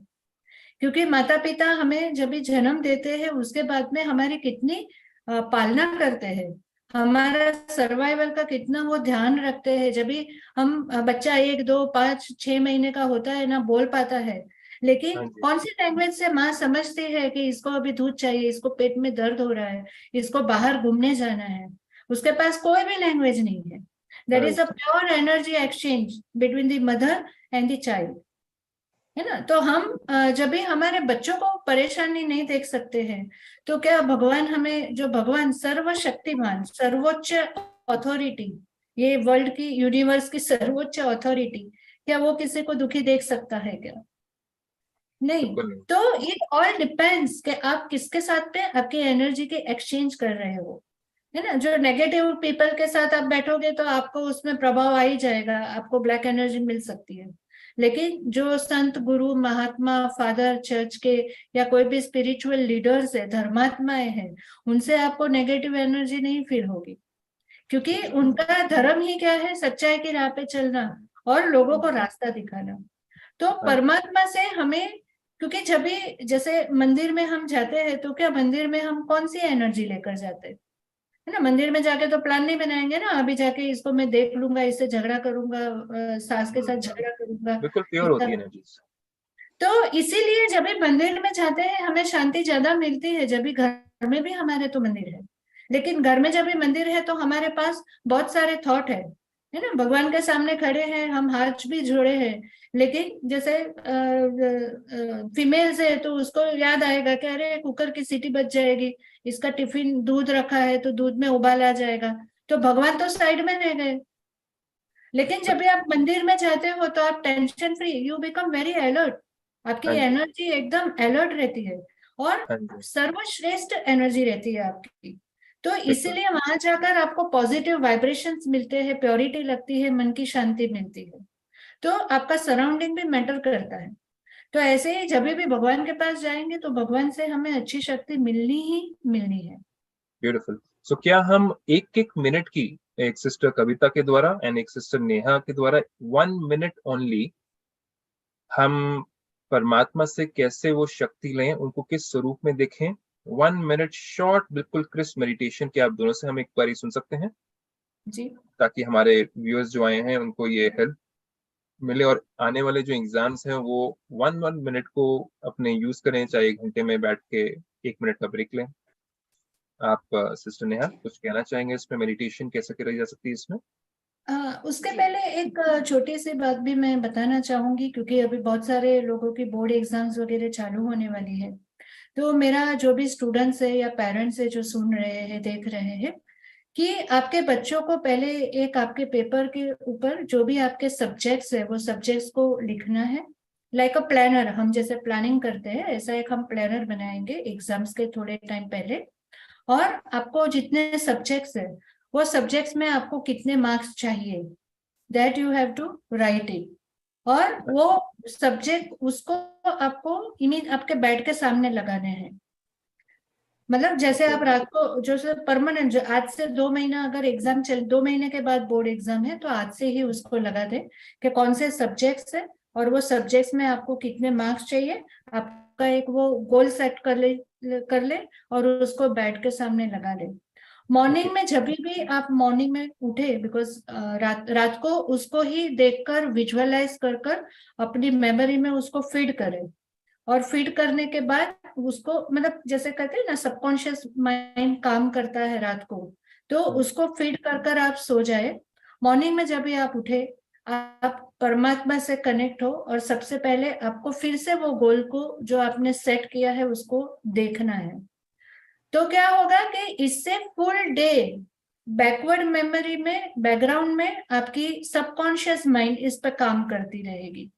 क्योंकि माता पिता हमें जब भी जन्म देते हैं, उसके बाद में हमारी कितनी पालना करते हैं, हमारा सर्वाइवल का कितना वो ध्यान रखते हैं। जब भी हम बच्चा 1 2 5 6 महीने का होता है ना, बोल पाता है, लेकिन हाँ जी, कौन सी लैंग्वेज से माँ समझती है कि इसको अभी दूध चाहिए, इसको पेट में दर्द हो रहा है, इसको बाहर घूमने जाना है? उसके पास कोई भी लैंग्वेज नहीं है। That is a right, pure energy exchange between the mother and the child, है ना? तो हम जब भी हमारे बच्चों को परेशानी नहीं देख सकते हैं, तो क्या भगवान हमें, जो भगवान सर्वशक्तिमान, सर्वोच्च अथॉरिटी, ये वर्ल्ड की, यूनिवर्स की सर्वोच्च अथॉरिटी, क्या वो किसी को दुखी देख सकता है क्या? नहीं। बिल्कुल नहीं। तो इट ऑल डिपेंड्स कि आप किसके साथ पे आपकी एनर्जी के एक्सचेंज कर रहे हो, है ना। जो नेगेटिव पीपल के साथ आप बैठोगे तो आपको उसमें प्रभाव आ ही जाएगा, आपको ब्लैक एनर्जी मिल सकती है। लेकिन जो संत, गुरु, महात्मा, फादर चर्च के या कोई भी स्पिरिचुअल लीडर्स है, धर्मात्माएं हैं, उनसे आपको नेगेटिव एनर्जी नहीं फील होगी, क्योंकि उनका धर्म ही क्या है? सच्चाई की राह पे चलना और लोगों को रास्ता दिखाना। तो परमात्मा से हमें, क्योंकि जब भी जैसे मंदिर में हम जाते हैं तो क्या मंदिर में हम कौन सी एनर्जी लेकर जाते हैं, है ना। मंदिर में जाके तो प्लान नहीं बनाएंगे ना, अभी जाके इसको मैं देख लूंगा, इससे झगड़ा करूंगा, सास के साथ झगड़ा करूंगा। बिल्कुल प्योर होती है एनर्जीज। तो इसीलिए जब भी मंदिर में जाते हैं हमें शांति ज्यादा मिलती है। जब भी घर में भी हमारे तो मंदिर है, लेकिन घर में जब भी मंदिर है तो हमारे पास बहुत सारे थॉट है ना। भगवान के सामने खड़े हैं, हम हाथ भी जोड़े हैं, लेकिन जैसे फीमेल्स है तो उसको याद आएगा कि अरे कुकर की सीटी बज जाएगी, इसका टिफिन दूध रखा है तो दूध में उबाल आ जाएगा, तो भगवान तो साइड में रह गए। लेकिन जब भी आप मंदिर में जाते हो तो आप tension free, you become very alert, आपकी एनर्जी एकदम अलर्ट रहती है और सर्वश्रेष्ठ एनर्जी रहती है आपकी। तो इसीलिए वहां जाकर आपको पॉजिटिव वाइब्रेशंस मिलते हैं, प्योरिटी लगती है, मन की शांति मिलती है। तो आपका सराउंडिंग भी मैटर करता है। तो ऐसे ही जब भी भगवान के पास जाएंगे तो भगवान से हमें अच्छी शक्ति मिलनी ही मिलनी है। ब्यूटीफुल। सो क्या हम एक एक मिनट की, एक सिस्टर कविता के द्वारा एंड एक सिस्टर नेहा के द्वारा 1 मिनट ओनली, हम परमात्मा से कैसे वो शक्ति लें, उनको किस स्वरूप में देखें, 1 मिनट शॉर्ट बिल्कुल क्रिस्प मेडिटेशन के आप दोनों से हम एक बार ही सुन सकते हैं जी, ताकि हमारे व्यूअर्स जो आए हैं उनको ये हेल्प मिले और आने वाले जो एग्जाम्स हैं वो 1 मिनट को अपने यूज करें, चाहे 1 घंटे में बैठ के 1 मिनट का ब्रेक लें। आप सिस्टर नेहा कुछ कहना चाहेंगे इसमें, मेडिटेशन कैसे करी जा सकती है इसमें? उसके पहले एक छोटी सी बात भी मैं बताना चाहूंगी, क्योंकि अभी बहुत सारे लोगों की बोर्ड एग्जाम्स वगैरह चालू होने वाली है। तो मेरा जो भी स्टूडेंट्स है या पेरेंट्स है जो सुन रहे हैं, देख रहे हैं, कि आपके बच्चों को पहले एक आपके पेपर के ऊपर जो भी आपके सब्जेक्ट्स है वो सब्जेक्ट्स को लिखना है। लाइक अ प्लानर, हम जैसे प्लानिंग करते हैं ऐसा एक हम प्लानर बनाएंगे एग्जाम्स के थोड़े टाइम पहले। और आपको जितने सब्जेक्ट्स है वो सब्जेक्ट्स में आपको कितने मार्क्स चाहिए, that you have to write it. और वो सब्जेक्ट उसको आपको इमेज आपके बेड के सामने लगाने हैं। मतलब जैसे आप रात को जो परमानेंट, जो आज से 2 महीना अगर एग्जाम चल, 2 महीने के बाद बोर्ड एग्जाम है तो आज से ही उसको लगा दे कि कौन से सब्जेक्ट्स है और वो सब्जेक्ट्स में आपको कितने मार्क्स चाहिए। आपका एक वो गोल सेट कर ले और उसको बेड के सामने लगा ले। मॉर्निंग में जब भी आप मॉर्निंग में उठे, बिकॉज रात को उसको ही देखकर विजुअलाइज कर अपनी मेमोरी में उसको फीड करें। और फीड करने के बाद उसको, मतलब जैसे कहते हैं ना सबकॉन्शियस माइंड काम करता है रात को, तो उसको फीड कर आप सो जाए। मॉर्निंग में जब भी आप उठे आप परमात्मा से कनेक्ट हो और सबसे पहले आपको फिर से वो गोल को जो आपने सेट किया है उसको देखना है। तो क्या होगा कि इससे फुल डे बैकवर्ड मेमोरी में, बैकग्राउंड में आपकी सबकॉन्शियस माइंड इस पर काम करती रहेगी।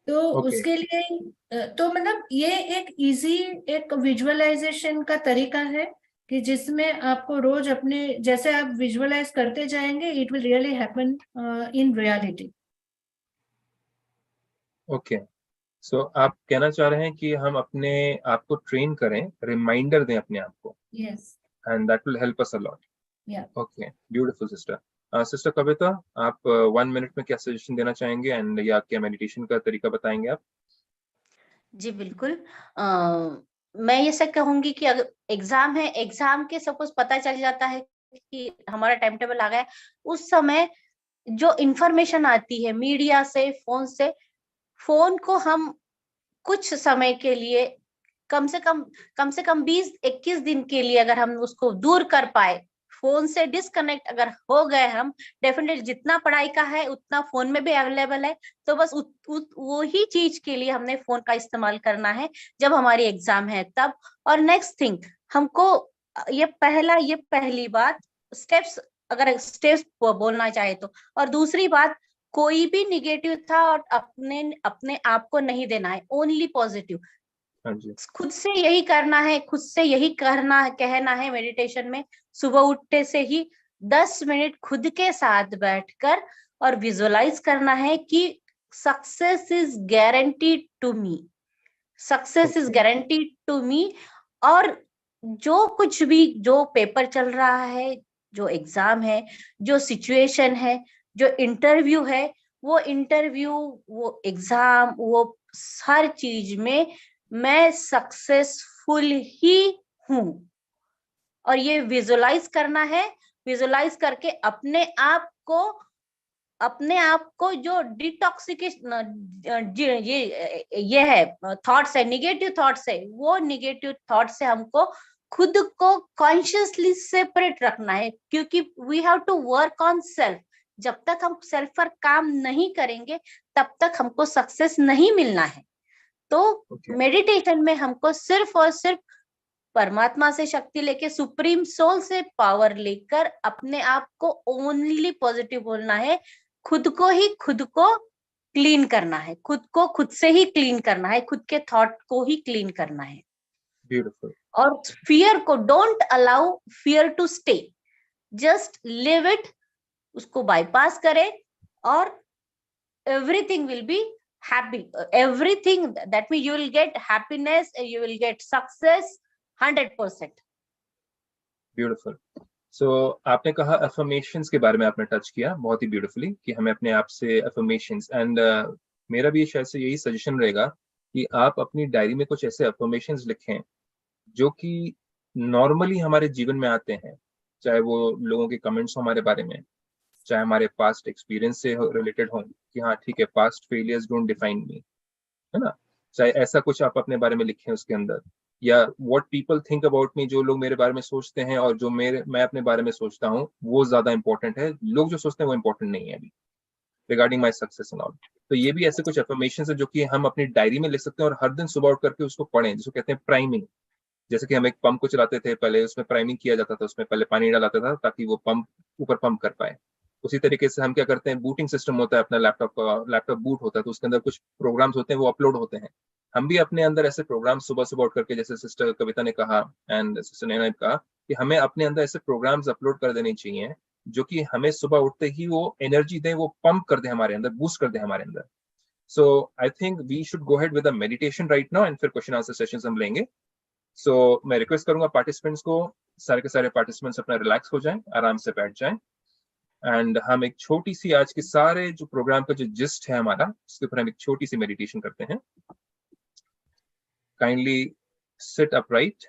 तो उसके लिए तो मतलब ये एक इजी एक विजुअलाइजेशन का तरीका है कि जिसमें आपको रोज अपने, जैसे आप विजुअलाइज करते जाएंगे it will really happen in reality. Okay, so आप कहना चाह रहे हैं कि हम अपने आप को ट्रेन करें, रिमाइंडर दें अपने आप को, yes, and that will help us a lot. या ओके, ब्यूटीफुल सिस्टर। सिस्टर कविता, आप 1 मिनट में क्या सजेशन देना चाहेंगे एंड या क्या मेडिटेशन का तरीका बताएंगे आप? जी बिल्कुल। मैं ये सब कहूंगी कि अगर एग्जाम है, एग्जाम के सपोज पता चल जाता है कि हमारा टाइम टेबल आ गया, उस समय जो इंफॉर्मेशन आती है मीडिया से, फोन को हम कुछ समय के लिए, कम से कम 20-21 दिन के लिए अगर हम उसको दूर कर पाए, फोन से डिस्कनेक्ट अगर हो गए हम, डेफिनेटली जितना पढ़ाई का है उतना फोन में भी अवेलेबल है, तो बस वो ही चीज के लिए हमने फोन का इस्तेमाल करना है जब हमारी एग्जाम है तब। और नेक्स्ट थिंग, हमको ये पहली बात, स्टेप्स, अगर स्टेप्स बोलना चाहे तो। और दूसरी बात, कोई भी निगेटिव था और अपने अपने आप को नहीं देना है, ओनली पॉजिटिव। हाँ जी, खुद से यही करना है, खुद से यही कहना है मेडिटेशन में। सुबह उठते से ही 10 मिनट खुद के साथ बैठकर और विजुअलाइज करना है कि success is guaranteed to me, success is Okay. Guaranteed to me. और जो कुछ भी, जो पेपर चल रहा है, जो एग्जाम है, जो सिचुएशन है, जो इंटरव्यू है, वो इंटरव्यू, वो एग्जाम, वो हर चीज में मैं सक्सेसफुल ही हूं। और ये विजुअलाइज करना है। विजुअलाइज करके अपने आप को जो डिटॉक्सिकेशन, ये है थॉट्स है, निगेटिव थॉट्स है, वो निगेटिव थॉट्स से हमको खुद को कॉन्शियसली सेपरेट रखना है, क्योंकि we have to work on self. जब तक हम सेल्फ पर काम नहीं करेंगे तब तक हमको सक्सेस नहीं मिलना है। तो Okay. मेडिटेशन में हमको सिर्फ और सिर्फ परमात्मा से शक्ति लेके, सुप्रीम सोल से पावर लेकर अपने आप को ओनली पॉजिटिव बोलना है। खुद को क्लीन करना है, खुद को खुद से ही क्लीन करना है, खुद के थॉट को ही क्लीन करना है। Beautiful. और फियर को, don't allow fear to stay, just leave it, उसको बाईपास करें और everything will be happy, everything, that means you will get happiness, you will get success 100%. Beautiful. So आपने कहा affirmations के बारे में आपने टच किया बहुत ही ब्यूटिफुली कि हमें अपने आप से affirmations, एंड मेरा भी शायद से यही सजेशन रहेगा कि आप अपनी डायरी में कुछ ऐसे affirmations लिखें जो कि नॉर्मली हमारे जीवन में आते हैं, चाहे वो लोगों के कमेंट्स हो हमारे बारे में, चाहे हमारे पास्ट एक्सपीरियंस से रिलेटेड हो कि हाँ ठीक है, पास्ट फेलियर्स डोंट डिफाइन मी, है ना, चाहे ऐसा कुछ आप अपने बारे में लिखें उसके अंदर, या what people think about me, जो लोग मेरे बारे में सोचते हैं और जो मैं अपने बारे में सोचता हूँ वो ज्यादा इंपॉर्टेंट है, लोग जो सोचते हैं वो इंपॉर्टेंट नहीं है अभी regarding my success and all. तो ये भी ऐसे कुछ अफर्मेशन है जो कि हम अपनी डायरी में लिख सकते हैं और हर दिन सुबह उठ करके उसको पढ़ें, जिसको कहते हैं प्राइमिंग। जैसे कि हम एक पंप को चलाते थे पहले, उसमें प्राइमिंग किया जाता था, उसमें पहले पानी डाला जाता था ताकि वो पंप ऊपर पंप कर पाए। उसी तरीके से हम क्या करते हैं, बूटिंग सिस्टम होता है अपना लैपटॉप का, लैपटॉप बूट होता है तो उसके अंदर कुछ प्रोग्राम्स होते हैं वो अपलोड होते हैं। हम भी अपने अंदर ऐसे प्रोग्राम सुबह सुबह उठ करके, जैसे सिस्टर कविता ने कहा एंड सिस्टर नैना ने कहा कि हमें अपने अंदर ऐसे प्रोग्राम्स अपलोड कर देने चाहिए जो कि हमें सुबह उठते ही वो एनर्जी दे, वो पंप कर दे हमारे अंदर, बूस्ट कर दे हमारे अंदर। So I think we should go head with a meditation right now, and फिर क्वेश्चन आंसर सेशंस हम लेंगे। सो मैं रिक्वेस्ट करूंगा पार्टिसिपेंट्स को, सारे के सारे पार्टिसिपेंट्स अपना रिलैक्स हो जाएं, आराम से बैठ जाएं, एंड हम एक छोटी सी, आज के सारे जो प्रोग्राम का जो जिस्ट है हमारा, उसके ऊपर हम एक छोटी सी मेडिटेशन करते हैं। काइंडली सिट अपराइट,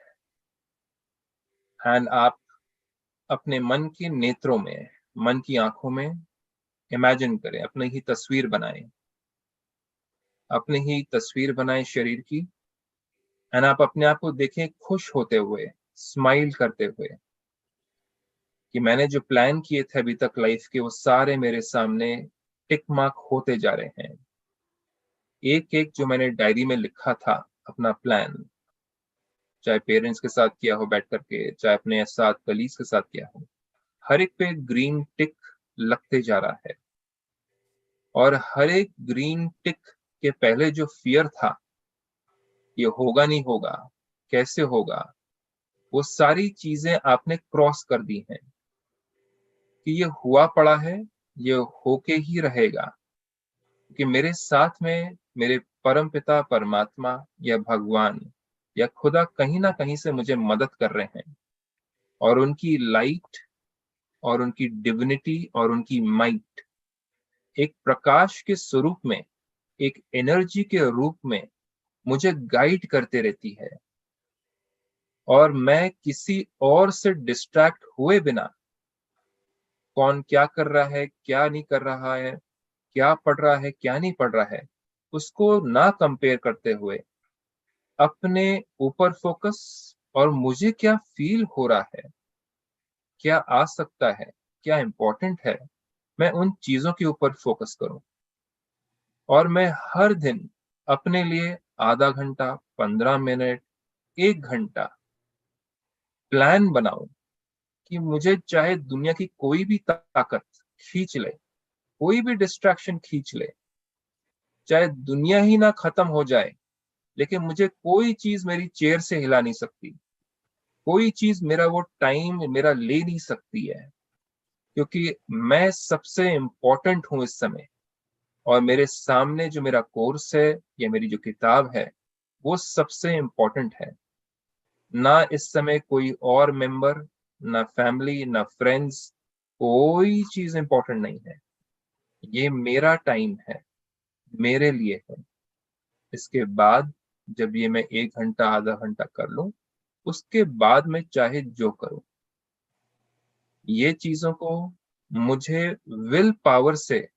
एंड आप अपने मन के नेत्रों में, मन की आंखों में इमेजिन करें, अपनी ही तस्वीर बनाएं, अपनी ही तस्वीर बनाएं शरीर की, एंड आप अपने आप को देखें खुश होते हुए, स्माइल करते हुए, कि मैंने जो प्लान किए थे अभी तक लाइफ के वो सारे मेरे सामने टिक मार्क होते जा रहे हैं। एक एक जो मैंने डायरी में लिखा था अपना प्लान, चाहे पेरेंट्स के साथ किया हो बैठ करके, चाहे अपने साथ कलीग्स के साथ किया हो, हर एक पे ग्रीन टिक लगते जा रहा है। और हर एक ग्रीन टिक के पहले जो फियर था, ये होगा नहीं होगा, कैसे होगा, वो सारी चीजें आपने क्रॉस कर दी हैं कि ये हुआ पड़ा है, ये होके ही रहेगा, कि मेरे साथ में मेरे परम पिता परमात्मा या भगवान या खुदा कहीं ना कहीं से मुझे मदद कर रहे हैं, और उनकी लाइट और उनकी डिविनिटी और उनकी माइट एक प्रकाश के स्वरूप में, एक एनर्जी के रूप में मुझे गाइड करते रहती है, और मैं किसी और से डिस्ट्रैक्ट हुए बिना, कौन क्या कर रहा है, क्या नहीं कर रहा है, क्या पढ़ रहा है, क्या नहीं पढ़ रहा है, उसको ना कंपेयर करते हुए अपने ऊपर फोकस, और मुझे क्या फील हो रहा है, क्या आ सकता है, क्या इंपॉर्टेंट है, मैं उन चीजों के ऊपर फोकस करूं। और मैं हर दिन अपने लिए आधा घंटा, 15 मिनट, 1 घंटा प्लान बनाऊं कि मुझे चाहे दुनिया की कोई भी ताकत खींच ले, कोई भी डिस्ट्रैक्शन खींच ले, चाहे दुनिया ही ना खत्म हो जाए, लेकिन मुझे कोई चीज मेरी चेयर से हिला नहीं सकती, कोई चीज मेरा वो टाइम मेरा ले नहीं सकती है, क्योंकि मैं सबसे इम्पोर्टेंट हूं इस समय। और मेरे सामने जो मेरा कोर्स है या मेरी जो किताब है वो सबसे इम्पोर्टेंट है। ना इस समय कोई और मेंबर, ना फैमिली, ना फ्रेंड्स, कोई चीज इम्पोर्टेंट नहीं है। ये मेरा टाइम है, मेरे लिए है। इसके बाद जब ये मैं 1 घंटा आधा घंटा कर लूं, उसके बाद मैं चाहे जो करूं। ये चीजों को मुझे विल पावर से,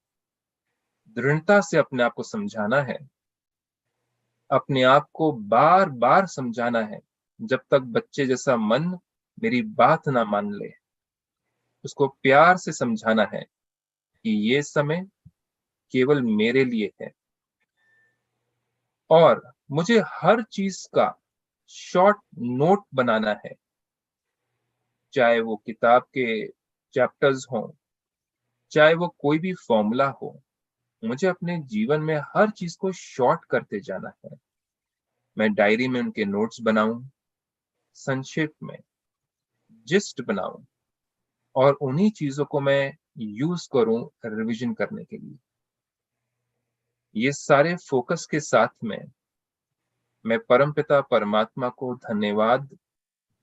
दृढ़ता से अपने आप को समझाना है, अपने आप को बार बार समझाना है, जब तक बच्चे जैसा मन मेरी बात ना मान ले। उसको प्यार से समझाना है कि ये समय केवल मेरे लिए है। और मुझे हर चीज का शॉर्ट नोट बनाना है, चाहे वो किताब के चैप्टर्स हों, चाहे वो कोई भी फॉर्मूला हो। मुझे अपने जीवन में हर चीज को शॉर्ट करते जाना है। मैं डायरी में उनके नोट्स बनाऊं, संक्षेप में जिस्ट बनाऊं, और उन्हीं चीजों को मैं यूज करूं रिवीजन करने के लिए। ये सारे फोकस के साथ में मैं परमपिता परमात्मा को धन्यवाद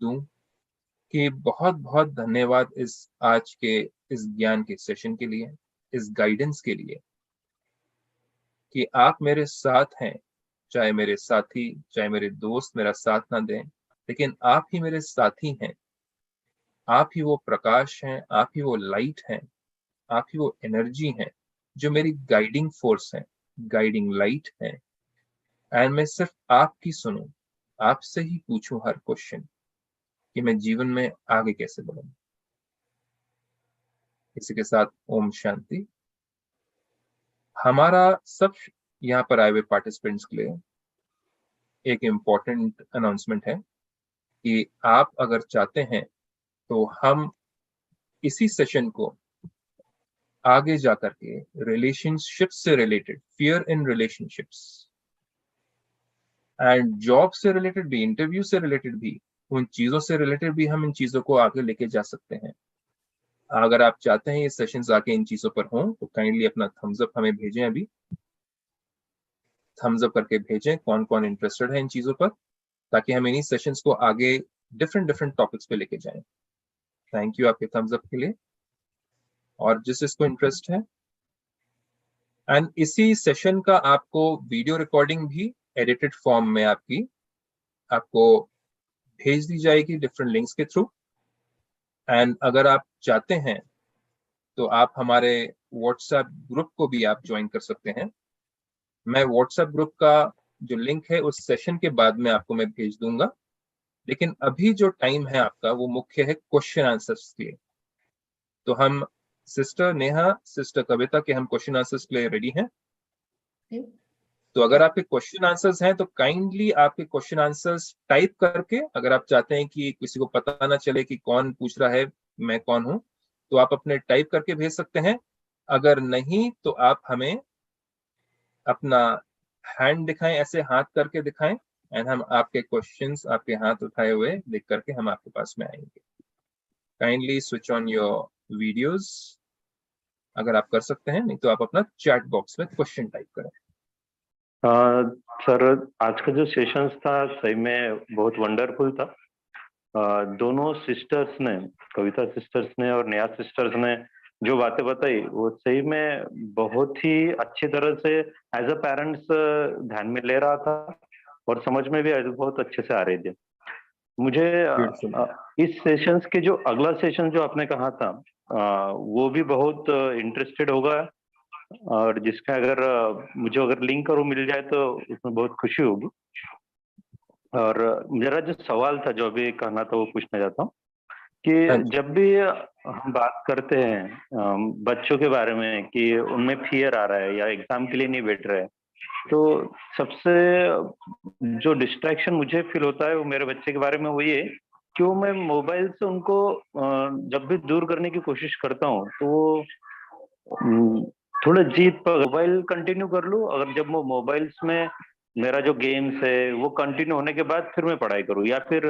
दूं कि बहुत बहुत धन्यवाद इस आज के इस ज्ञान के सेशन के लिए, इस गाइडेंस के लिए, कि आप मेरे साथ हैं। चाहे मेरे साथी, चाहे मेरे दोस्त मेरा साथ ना दें, लेकिन आप ही मेरे साथी हैं। आप ही वो प्रकाश हैं, आप ही वो लाइट हैं, आप ही वो एनर्जी हैं जो मेरी गाइडिंग फोर्स है, गाइडिंग लाइट है। एंड मैं सिर्फ आपकी सुनूं, आपसे ही पूछूं हर क्वेश्चन कि मैं जीवन में आगे कैसे बढ़ूं। इसी के साथ ओम शांति। हमारा सब यहाँ पर आए हुए पार्टिसिपेंट्स के लिए एक इम्पोर्टेंट अनाउंसमेंट है कि आप अगर चाहते हैं तो हम इसी सेशन को आगे जाकर के रिलेशनशिप्स से related, fear in relationships and job से रिलेटेड भी, इंटरव्यू से रिलेटेड भी, उन चीजों से रिलेटेड भी हम इन चीजों को आगे लेके जा सकते हैं। अगर आप चाहते हैं ये सेशंस आके इन चीजों पर हों तो काइंडली अपना थम्स अप हमें भेजें। अभी थम्स अप करके भेजें कौन कौन इंटरेस्टेड है इन चीजों पर, ताकि हम इन्हीं सेशंस को आगे डिफरेंट डिफरेंट टॉपिक्स पे लेके जाएं। थैंक यू आपके थम्स अप के लिए। और जिसको इंटरेस्ट है, एंड इसी सेशन का आपको वीडियो रिकॉर्डिंग भी एडिटेड फॉर्म में आपको भेज दी जाएगी डिफरेंट लिंक्स के थ्रू। एंड अगर आप चाहते हैं तो आप हमारे व्हाट्सएप ग्रुप को भी आप ज्वाइन कर सकते हैं। मैं व्हाट्सएप ग्रुप का जो लिंक है उस सेशन के बाद में आपको मैं भेज दूंगा, लेकिन अभी जो टाइम है आपका वो मुख्य है क्वेश्चन आंसर्स के लिए। तो हम सिस्टर नेहा, सिस्टर कविता के हम क्वेश्चन आंसर्स के लिए रेडी हैं। तो अगर आपके क्वेश्चन आंसर्स हैं तो काइंडली आपके क्वेश्चन आंसर्स टाइप करके, अगर आप चाहते हैं कि किसी को पता ना चले कि कौन पूछ रहा है, मैं कौन हूं, तो आप अपने टाइप करके भेज सकते हैं। अगर नहीं तो आप हमें अपना हैंड दिखाएं, ऐसे हाथ करके दिखाएं, एंड हम आपके क्वेश्चंस आपके हाथ उठाए हुए देख करके हम आपके पास में आएंगे। Kindly switch on your videos अगर आप कर सकते हैं, नहीं तो आप अपना चैट बॉक्स में क्वेश्चन टाइप करें। सर, आज का जो सेशन था सही में बहुत वंडरफुल था। दोनों सिस्टर्स ने, कविता सिस्टर्स ने और नेहा सिस्टर्स ने जो बातें बताई वो सही में बहुत ही अच्छी तरह से एज अ पेरेंट्स ध्यान में ले रहा था और समझ में भी बहुत अच्छे से आ रही थी मुझे। इस सेशंस के जो अगला सेशन जो आपने कहा था वो भी बहुत इंटरेस्टेड होगा, और जिसका अगर मुझे लिंक और मिल जाए तो उसमें बहुत खुशी होगी। और मेरा जो सवाल था, जो अभी कहना था, वो पूछना चाहता हूँ कि जब भी हम बात करते हैं बच्चों के बारे में कि उनमें फियर आ रहा है या एग्जाम के लिए नहीं बैठ रहे, तो सबसे जो डिस्ट्रैक्शन मुझे फील होता है वो मेरे बच्चे के बारे में वो ये कि वो मैं मोबाइल से उनको जब भी दूर करने की कोशिश करता हूँ तो वो थोड़ा जीत पर मोबाइल कंटिन्यू कर लूं, अगर जब वो मोबाइल्स में मेरा जो गेम्स है वो कंटिन्यू होने के बाद फिर मैं पढ़ाई करूं, या फिर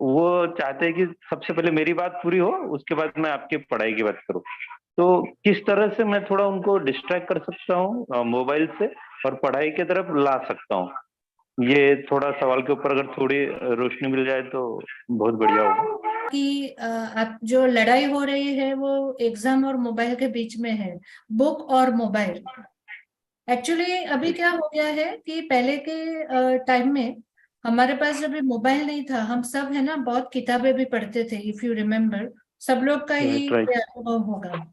वो चाहते हैं कि सबसे पहले मेरी बात पूरी हो उसके बाद मैं आपकी पढ़ाई की बात करूं। तो किस तरह से मैं थोड़ा उनको डिस्ट्रैक्ट कर सकता हूँ मोबाइल से और पढ़ाई की तरफ ला सकता हूँ? ये थोड़ा सवाल के ऊपर अगर थोड़ी रोशनी मिल जाए तो बहुत बढ़िया होगा। कि आप जो लड़ाई हो रही है वो एग्जाम और मोबाइल के बीच में है, बुक और मोबाइल। एक्चुअली अभी क्या हो गया है कि पहले के टाइम में हमारे पास जब मोबाइल नहीं था, हम सब है ना बहुत किताबें भी पढ़ते थे, इफ यू रिमेम्बर, सब लोग का ही राइट। ये अनुभव होगा।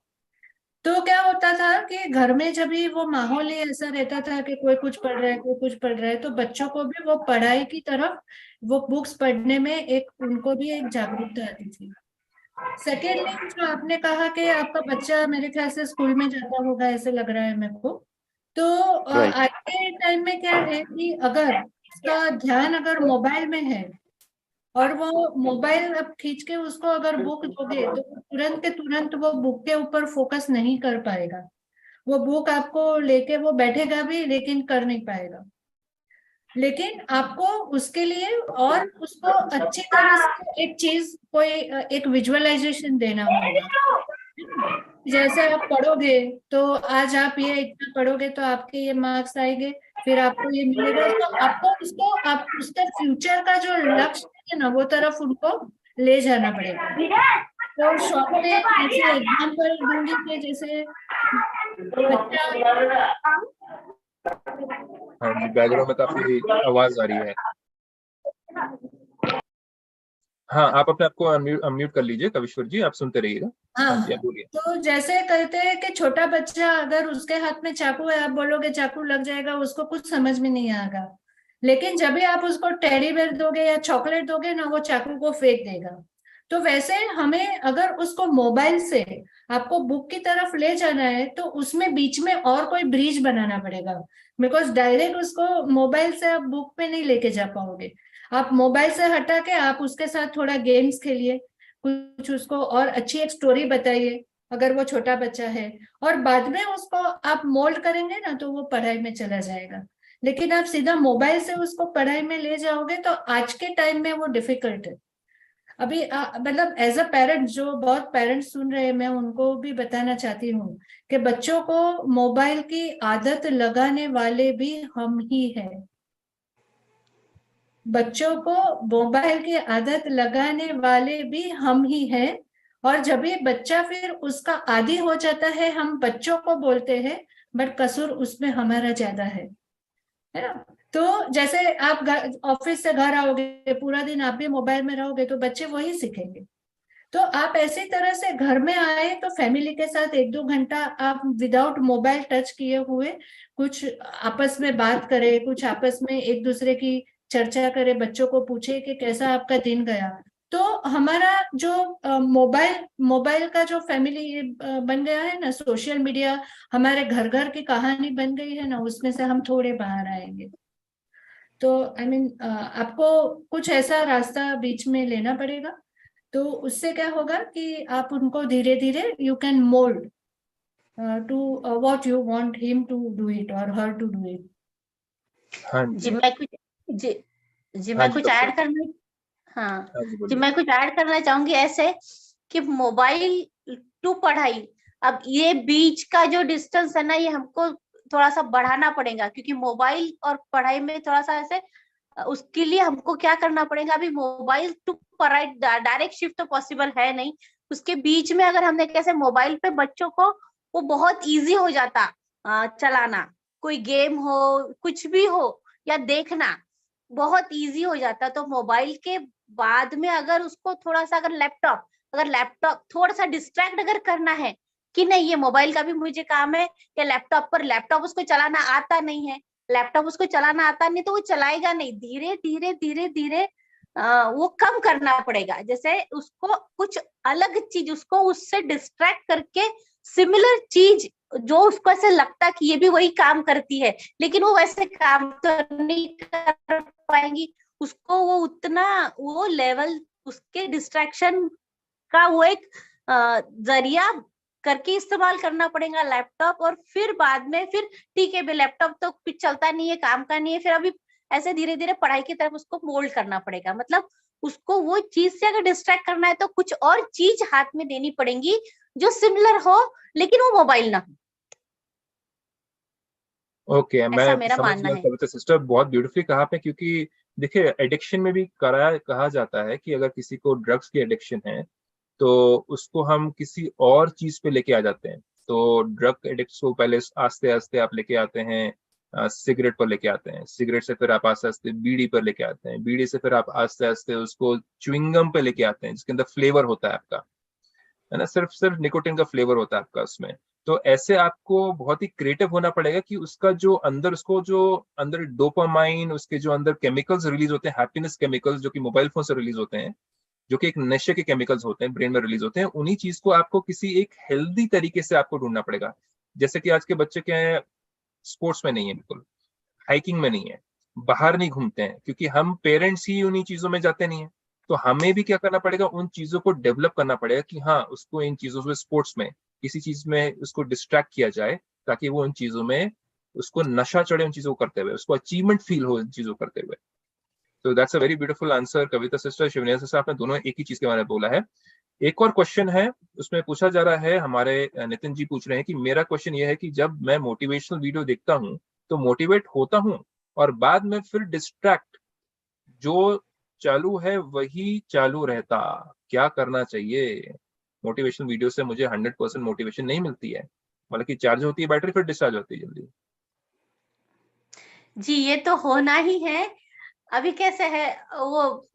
तो क्या होता था कि घर में जब भी वो माहौल ही ऐसा रहता था कि कोई कुछ पढ़ रहा है, कोई कुछ पढ़ रहा है, तो बच्चों को भी वो पढ़ाई की तरफ, वो बुक्स पढ़ने में एक उनको भी एक जागरूकता आती थी। सेकेंडली जो आपने कहा कि आपका बच्चा मेरे ख्याल से स्कूल में जाता होगा, ऐसे लग रहा है मेरे को। तो राइट। आज के टाइम में क्या है कि अगर उसका ध्यान अगर मोबाइल में है और वो मोबाइल अब खींच के उसको अगर बुक दोगे तो वो तुरंत के तुरंत वो बुक के ऊपर फोकस नहीं कर पाएगा। वो बुक आपको लेके वो बैठेगा भी लेकिन कर नहीं पाएगा। लेकिन आपको उसके लिए और उसको अच्छी तरह से एक चीज कोई एक विजुअलाइजेशन देना होगा। जैसे आप पढ़ोगे तो आज आप ये इतना पढ़ोगे तो आपके ये मार्क्स आएंगे, फिर आपको ये मिलेगा, तो आपको उसको आप उसका फ्यूचर का जो लक्ष्य है ना वो तरफ उनको ले जाना पड़ेगा। तो शॉर्ट में ऐसे एग्जाम्पल दूंगी कि जैसे बच्चा, हाँ जी, बैकग्राउंड में काफी आवाज आ रही है। हाँ, आप अपने आप को अनम्यूट कर लीजिए कविश्वर जी, आप सुनते रहिएगा। हाँ जी, हाँ, आप बोलिए। तो जैसे कहते हैं कि छोटा बच्चा अगर उसके हाथ में चाकू है, आप बोलोगे चाकू लग जाएगा, उसको कुछ समझ में नहीं आएगा। लेकिन जब भी आप उसको टेडी बेयर दोगे या चॉकलेट दोगे ना, वो चाकू को फेंक देगा। तो वैसे हमें अगर उसको मोबाइल से आपको बुक की तरफ ले जाना है तो उसमें बीच में और कोई ब्रिज बनाना पड़ेगा। बिकॉज डायरेक्ट उसको मोबाइल से आप बुक पे नहीं लेके जा पाओगे। आप मोबाइल से हटा के आप उसके साथ थोड़ा गेम्स खेलिए, कुछ उसको और अच्छी एक स्टोरी बताइए अगर वो छोटा बच्चा है, और बाद में उसको आप मोल्ड करेंगे ना तो वो पढ़ाई में चला जाएगा। लेकिन आप सीधा मोबाइल से उसको पढ़ाई में ले जाओगे तो आज के टाइम में वो डिफिकल्ट है। अभी मतलब एज अ पेरेंट, जो बहुत पेरेंट्स सुन रहे हैं, मैं उनको भी बताना चाहती हूँ कि बच्चों को मोबाइल की आदत लगाने वाले भी हम ही हैं। बच्चों को मोबाइल की आदत लगाने वाले भी हम ही हैं। और जब भी बच्चा फिर उसका आदी हो जाता है, हम बच्चों को बोलते हैं, बट कसूर उसमें हमारा ज्यादा है ना। तो जैसे आप ऑफिस से घर आओगे, पूरा दिन आप भी मोबाइल में रहोगे तो बच्चे वही सीखेंगे। तो आप ऐसी तरह से घर में आए तो फैमिली के साथ 1-2 घंटा आप विदाउट मोबाइल टच किए हुए कुछ आपस में बात करें, कुछ आपस में एक दूसरे की चर्चा करें, बच्चों को पूछे कि कैसा आपका दिन गया। तो हमारा जो मोबाइल मोबाइल का जो फैमिली बन गया है ना, सोशल मीडिया हमारे घर घर की कहानी बन गई है ना, उसमें से हम थोड़े बाहर आएंगे। तो आई मीन आपको कुछ ऐसा रास्ता बीच में लेना पड़ेगा। तो उससे क्या होगा कि आप उनको धीरे धीरे you can mould to what you want him to do it और हर टू डू इट। हाँ जी जी। मैं कुछ जी जी हाँ मैं जी कुछ डॉक्टर। ऐड करना, हाँ हाँ जी जी बोलिए। मैं कुछ ऐड करना चाहूंगी ऐसे कि मोबाइल टू पढ़ाई, अब ये बीच का जो डिस्टेंस है ना, ये हमको थोड़ा सा बढ़ाना पड़ेगा, क्योंकि मोबाइल और पढ़ाई में थोड़ा सा ऐसे उसके लिए हमको क्या करना पड़ेगा, अभी मोबाइल टू पढ़ाई डायरेक्ट शिफ्ट तो पॉसिबल है नहीं। उसके बीच में अगर हमने कैसे मोबाइल पे बच्चों को वो बहुत इजी हो जाता चलाना, कोई गेम हो कुछ भी हो या देखना बहुत इजी हो जाता। तो मोबाइल के बाद में अगर उसको थोड़ा सा अगर लैपटॉप थोड़ा सा डिस्ट्रैक्ट अगर करना है कि नहीं ये मोबाइल का भी मुझे काम है, या लैपटॉप उसको चलाना आता नहीं है, लैपटॉप उसको चलाना आता नहीं तो वो चलाएगा नहीं। धीरे धीरे धीरे धीरे वो कम करना पड़ेगा। जैसे उसको कुछ अलग चीज, उसको उससे डिस्ट्रैक्ट करके सिमिलर चीज जो उसको ऐसे लगता कि ये भी वही काम करती है, लेकिन वो वैसे काम तो नहीं कर पाएंगी, उसको वो उतना वो लेवल उसके डिस्ट्रैक्शन का वो एक जरिया करके इस्तेमाल करना पड़ेगा लैपटॉप, और फिर बाद में फिर ठीक है लैपटॉप तो कुछ चलता नहीं है, काम का नहीं है, फिर अभी ऐसे धीरे धीरे पढ़ाई की तरफ उसको मोल्ड करना पड़ेगा। मतलब उसको वो चीज से अगर डिस्ट्रैक्ट करना है तो कुछ और चीज हाथ में देनी पड़ेगी जो सिमिलर हो, लेकिन वो मोबाइल ना हो। ओके, मैं ऐसा मेरा समझ मानना गया है। कविता सिस्टर, बहुत ब्यूटीफुली कहा आपने। क्योंकि देखिए, एडिक्शन में भी कहा जाता है कि अगर किसी को ड्रग्स की एडिक्शन है तो उसको हम किसी और चीज पे लेके आ जाते हैं। तो ड्रग एडिक्ट को पहले आस्ते आस्ते आप लेके आते हैं सिगरेट पर लेके आते हैं, सिगरेट से फिर आप आस्ते आस्ते बीड़ी पर लेके आते हैं, बीड़ी से फिर आप आस्ते आस्ते उसको च्युइंगम पे लेके आते हैं, जिसके अंदर फ्लेवर होता है आपका, है ना, सिर्फ सिर्फ निकोटिन का फ्लेवर होता है आपका उसमें। तो ऐसे आपको बहुत ही क्रिएटिव होना पड़ेगा कि उसका जो अंदर, उसको जो अंदर डोपामाइन, उसके जो अंदर केमिकल्स रिलीज होते हैं, हैप्पीनेस केमिकल्स जो कि मोबाइल फोन से रिलीज होते हैं, जो कि एक नशे के केमिकल्स होते हैं, ब्रेन में रिलीज होते हैं, उन्हीं चीज को आपको किसी एक हेल्दी तरीके से आपको ढूंढना पड़ेगा। जैसे कि आज के बच्चे क्या है, स्पोर्ट्स में नहीं है, बिल्कुल हाइकिंग में नहीं है, बाहर नहीं घूमते हैं, क्योंकि हम पेरेंट्स ही उन्हीं चीजों में जाते नहीं है। तो हमें भी क्या करना पड़ेगा, उन चीजों को डेवलप करना पड़ेगा कि हाँ, उसको इन चीजों से, स्पोर्ट्स में किसी चीज में उसको डिस्ट्रैक्ट किया जाए, ताकि वो उन चीजों में उसको नशा चढ़े, उन चीजों को करते हुए उसको अचीवमेंट फील हो उन चीजों को करते हुए। तो that's a very beautiful answer Kavita sister, Shivaniya sister, आपने दोनों एक ही चीज के बारे में बोला है। एक और क्वेश्चन है, उसमें पूछा जा रहा है, हमारे नितिन जी पूछ रहे हैं कि मेरा क्वेश्चन ये है कि जब मैं मोटिवेशनल वीडियो देखता हूँ तो मोटिवेट होता हूँ और बाद में फिर डिस्ट्रैक्ट, जो चालू है वही चालू रहता, क्या करना चाहिए? मोटिवेशनल वीडियो से मुझे 100% मोटिवेशन नहीं मिलती है, मतलब कि चार्ज होती है बैटरी फिर डिस्चार्ज होती है जल्दी। जी ये तो होना ही है। अभी कैसे है वो,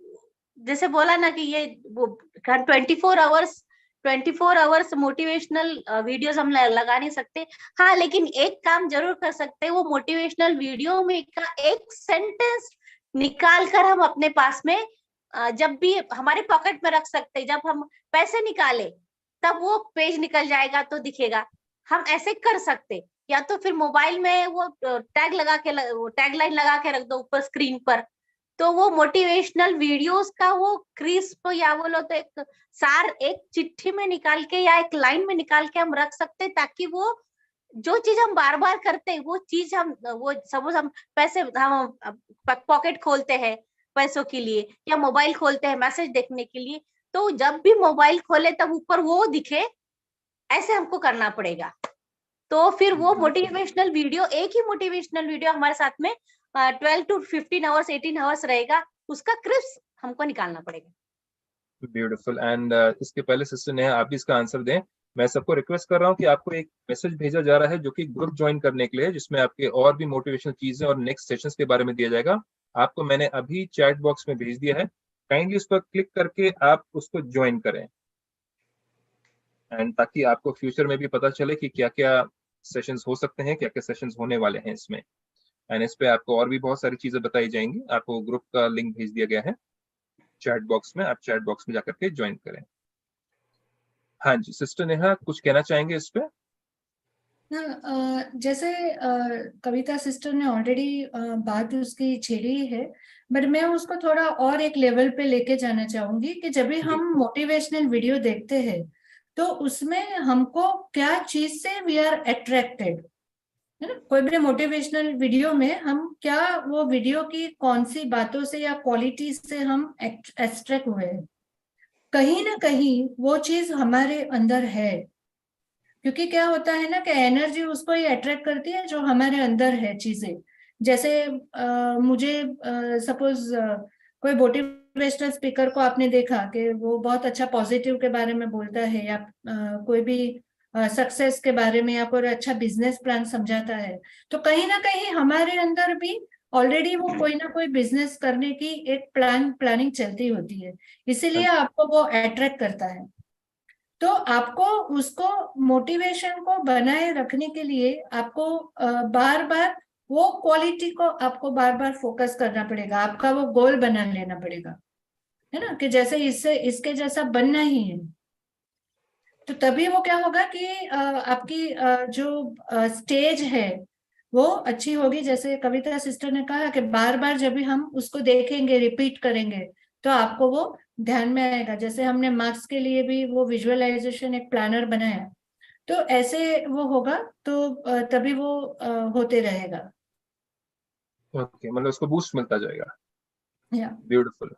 जैसे बोला ना कि ये वो 24 आवर्स मोटिवेशनल वीडियोस हम लगा नहीं सकते। हाँ, लेकिन एक काम जरूर कर सकते हैं, वो मोटिवेशनल वीडियो में का एक सेंटेंस निकाल कर हम अपने पास में जब भी हमारे पॉकेट में रख सकते हैं। जब हम पैसे निकाले तब वो पेज निकल जाएगा तो दिखेगा, हम ऐसे कर सकते। या तो फिर मोबाइल में वो टैग लगा के, टैग लाइन लगा के रख दो ऊपर स्क्रीन पर, तो वो मोटिवेशनल वीडियोस का वो क्रिस्प या बोलो तो एक सार एक चिट्ठी में निकाल के या एक लाइन में निकाल के हम रख सकते, ताकि वो जो चीज हम बार बार करते हैं वो चीज हम, वो सपोज हम पैसे, हम पॉकेट खोलते हैं पैसों के लिए या मोबाइल खोलते हैं मैसेज देखने के लिए, तो जब भी मोबाइल खोले तब ऊपर वो दिखे, ऐसे हमको करना पड़ेगा। तो फिर वो मोटिवेशनल वीडियो, एक ही मोटिवेशनल वीडियो हमारे साथ में 12 to 15 आवर्स 18 आवर्स रहेगा, उसका क्रिप्स हमको निकालना पड़ेगा। ब्यूटीफुल। एंड इसके पहले सिस्टर ने आप भी इसका आंसर दें। मैं सबको रिक्वेस्ट कर रहा हूँ कि आपको एक मैसेज भेजा जा रहा है जो कि ग्रुप ज्वाइन करने के लिए, जिसमें आपके और भी मोटिवेशनल चीजें और नेक्स्ट सेशंस के बारे में दिया जाएगा। आपको मैंने अभी चैट बॉक्स में भेज दिया है, काइंडली उस पर क्लिक करके आप उसको ज्वाइन करें, एंड ताकि आपको फ्यूचर में भी पता चले कि क्या क्या सेशंस हो सकते हैं, क्या क्या सेशंस होने वाले हैं इसमें। एंड इस पे आपको और भी बहुत सारी चीजें बताई जाएंगी। आपको ग्रुप का लिंक भेज दिया गया है चैट बॉक्स में, आप चैट बॉक्स में जाकर के ज्वाइन करें। हाँ जी, सिस्टर नेहा कुछ कहना चाहेंगे इस पे? जैसे कविता सिस्टर ने ऑलरेडी बात उसकी छेड़ी है, बट मैं उसको थोड़ा और एक लेवल पे लेके जाना चाहूंगी कि जब भी हम मोटिवेशनल वीडियो देखते हैं तो उसमें हमको क्या चीज से वी आर अट्रैक्टेड, है ना। कोई भी मोटिवेशनल वीडियो में हम क्या, वो वीडियो की कौन सी बातों से या क्वालिटी से हम एट्रैक्ट हुए हैं, कहीं ना कहीं वो चीज हमारे अंदर है। क्योंकि क्या होता है ना कि एनर्जी उसको ही अट्रैक्ट करती है जो हमारे अंदर है चीजें। जैसे मुझे सपोज कोई मोटिवेशनल स्पीकर को आपने देखा कि वो बहुत अच्छा पॉजिटिव के बारे में बोलता है, या कोई भी सक्सेस के बारे में या कोई अच्छा बिजनेस प्लान समझाता है, तो कहीं ना कहीं हमारे अंदर भी ऑलरेडी वो कोई ना कोई बिजनेस करने की एक प्लानिंग चलती होती है, इसीलिए आपको वो अट्रैक्ट करता है। तो आपको उसको, मोटिवेशन को बनाए रखने के लिए आपको बार बार वो क्वालिटी को आपको बार बार फोकस करना पड़ेगा, आपका वो गोल बना लेना पड़ेगा, है ना, कि जैसे इससे इसके जैसा बनना ही है। तो तभी वो क्या होगा कि आपकी जो स्टेज है वो अच्छी होगी। जैसे कविता सिस्टर ने कहा कि बार बार जब भी हम उसको देखेंगे, रिपीट करेंगे, तो आपको वो ध्यान में आएगा। जैसे हमने मार्क्स के लिए भी वो विजुअलाइजेशन एक प्लानर बनाया, तो ऐसे वो होगा, तो तभी वो होते रहेगा। ओके, मतलब उसको बूस्ट मिलता जाएगा। या ब्यूटीफुल।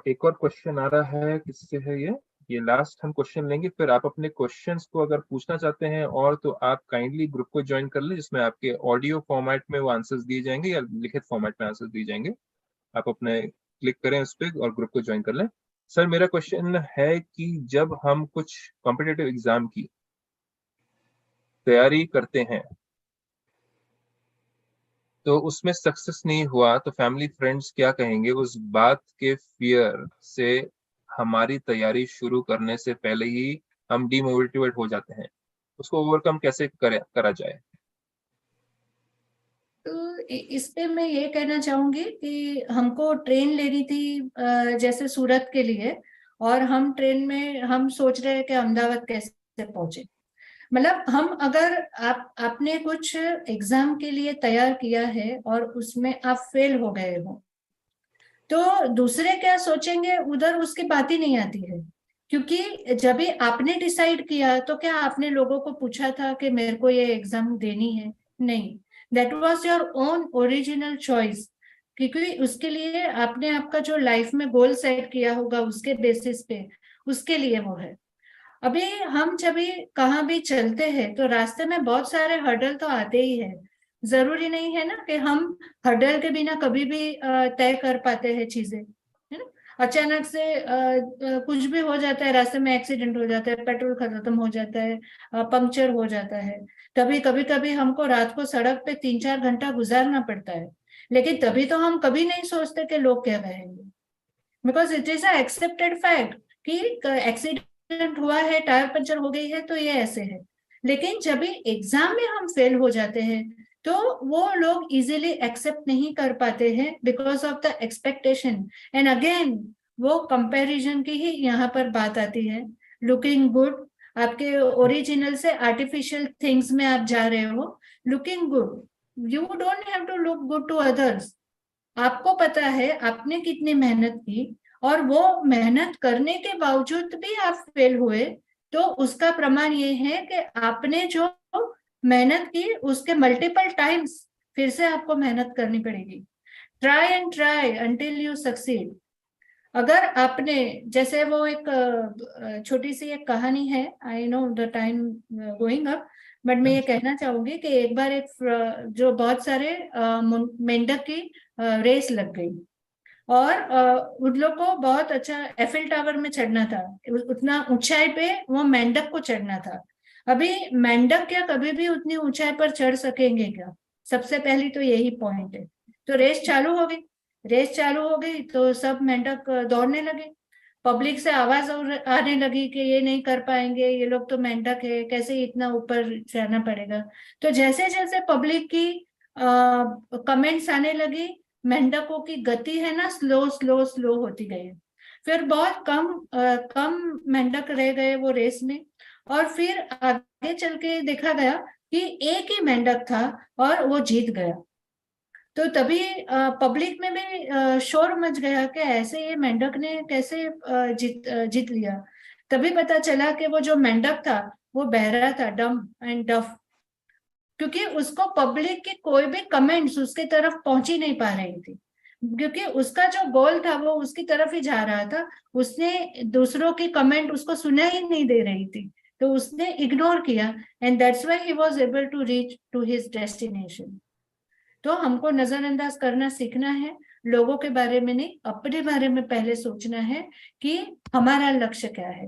एक और क्वेश्चन आ रहा है, किससे है ये लास्ट हम क्वेश्चन लेंगे, फिर आप अपने क्वेश्चंस को अगर पूछना चाहते हैं और तो आप काइंडली ग्रुप को ज्वाइन कर लें, जिसमें आपके ऑडियो फॉर्मेट में वो आंसर्स दिए जाएंगे या लिखित फॉर्मेट में आंसर्स दिए जाएंगे। आप अपने क्लिक करें उस पर और ग्रुप को ज्वाइन कर लें। सर, मेरा क्वेश्चन है कि जब हम कुछ कॉम्पिटिटिव एग्जाम की तैयारी करते हैं तो उसमें सक्सेस नहीं हुआ तो फैमिली फ्रेंड्स क्या कहेंगे, उस बात के फियर से हमारी तैयारी शुरू करने से पहले ही हम डीमोटिवेट हो जाते हैं, उसको ओवरकम कैसे करा जाए? तो इस पे मैं ये कहना चाहूंगी कि हमको ट्रेन लेनी थी जैसे सूरत के लिए, और हम ट्रेन में हम सोच रहे हैं कि अहमदाबाद कैसे पहुंचे। मतलब हम अगर आपने कुछ एग्जाम के लिए तैयार किया है और उसमें आप फेल हो गए हो, तो दूसरे क्या सोचेंगे उधर उसकी बात ही नहीं आती है। क्योंकि जब भी आपने डिसाइड किया तो क्या आपने लोगों को पूछा था कि मेरे को ये एग्जाम देनी है? नहीं, that was your own original choice. क्योंकि उसके लिए आपने आपका जो लाइफ में गोल सेट किया होगा उसके बेसिस पे, उसके लिए वो है। अभी हम जब भी कहाँ भी चलते हैं तो रास्ते में बहुत सारे हर्डल तो आते ही है। जरूरी नहीं है ना कि हम हर्डल के बिना कभी भी तय कर पाते हैं चीजें, है ना। अचानक से कुछ भी हो जाता है, रास्ते में एक्सीडेंट हो जाता है, पेट्रोल खत्म हो जाता है, पंक्चर हो जाता है। कभी कभी हमको रात को सड़क पे 3-4 घंटा गुजारना पड़ता है। लेकिन तभी तो हम कभी नहीं सोचते कि लोग क्या कहेंगे, because it is a accepted fact कि एक्सीडेंट हुआ है, टायर पंचर हो गई है तो ये ऐसे है। लेकिन जब भी एग्जाम में हम फेल हो जाते हैं तो वो लोग इजीली एक्सेप्ट नहीं कर पाते हैं because of the expectation. And again वो कंपैरिजन की ही यहाँ पर बात आती है। लुकिंग गुड, आपके ओरिजिनल से आर्टिफिशियल थिंग्स में आप जा रहे हो। Looking good, you don't have to look good to others. आपको पता है आपने कितनी मेहनत की, और वो मेहनत करने के बावजूद भी आप फेल हुए, तो उसका प्रमाण ये है कि आपने जो मेहनत की उसके मल्टीपल टाइम्स फिर से आपको मेहनत करनी पड़ेगी। Try and try until you succeed. अगर आपने, जैसे वो एक छोटी सी एक कहानी है, I know the time going up, but मैं ये कहना चाहूंगी कि एक बार एक जो बहुत सारे मेंढक की रेस लग गई, और उन लोग को बहुत अच्छा एफिल टावर में चढ़ना था। उतना ऊंचाई पे वो मेंढक को चढ़ना था। अभी मेंढक क्या कभी भी उतनी ऊंचाई पर चढ़ सकेंगे क्या? सबसे पहली तो यही पॉइंट है। तो रेस चालू हो गई। रेस चालू हो गई तो सब मेंढक दौड़ने लगे। पब्लिक से आवाज आने लगी कि ये नहीं कर पाएंगे, ये लोग तो मेंढक है, कैसे इतना ऊपर जाना पड़ेगा। तो जैसे जैसे पब्लिक की कमेंट्स आने लगी, मेंढकों की गति है ना स्लो स्लो स्लो होती गई। फिर बहुत कम मेंढक रह गए वो रेस में। और फिर आगे चल के देखा गया कि एक ही मेंढक था और वो जीत गया। तो तभी पब्लिक में भी शोर मच गया कि ऐसे ये मेंढक ने कैसे जीत लिया। तभी पता चला कि वो जो मेंढक था वो बहरा था, डम एंड डफ। क्योंकि उसको पब्लिक की कोई भी कमेंट्स उसकी तरफ पहुंच ही नहीं पा रही थी, क्योंकि उसका जो गोल था वो उसकी तरफ ही जा रहा था। उसने दूसरों की कमेंट उसको सुना ही नहीं दे रही थी, तो उसने इग्नोर किया, and that's why he was able to reach to his destination. तो हमको नजरअंदाज करना सीखना है, लोगों के बारे में नहीं, अपने बारे में पहले सोचना है कि हमारा लक्ष्य क्या है।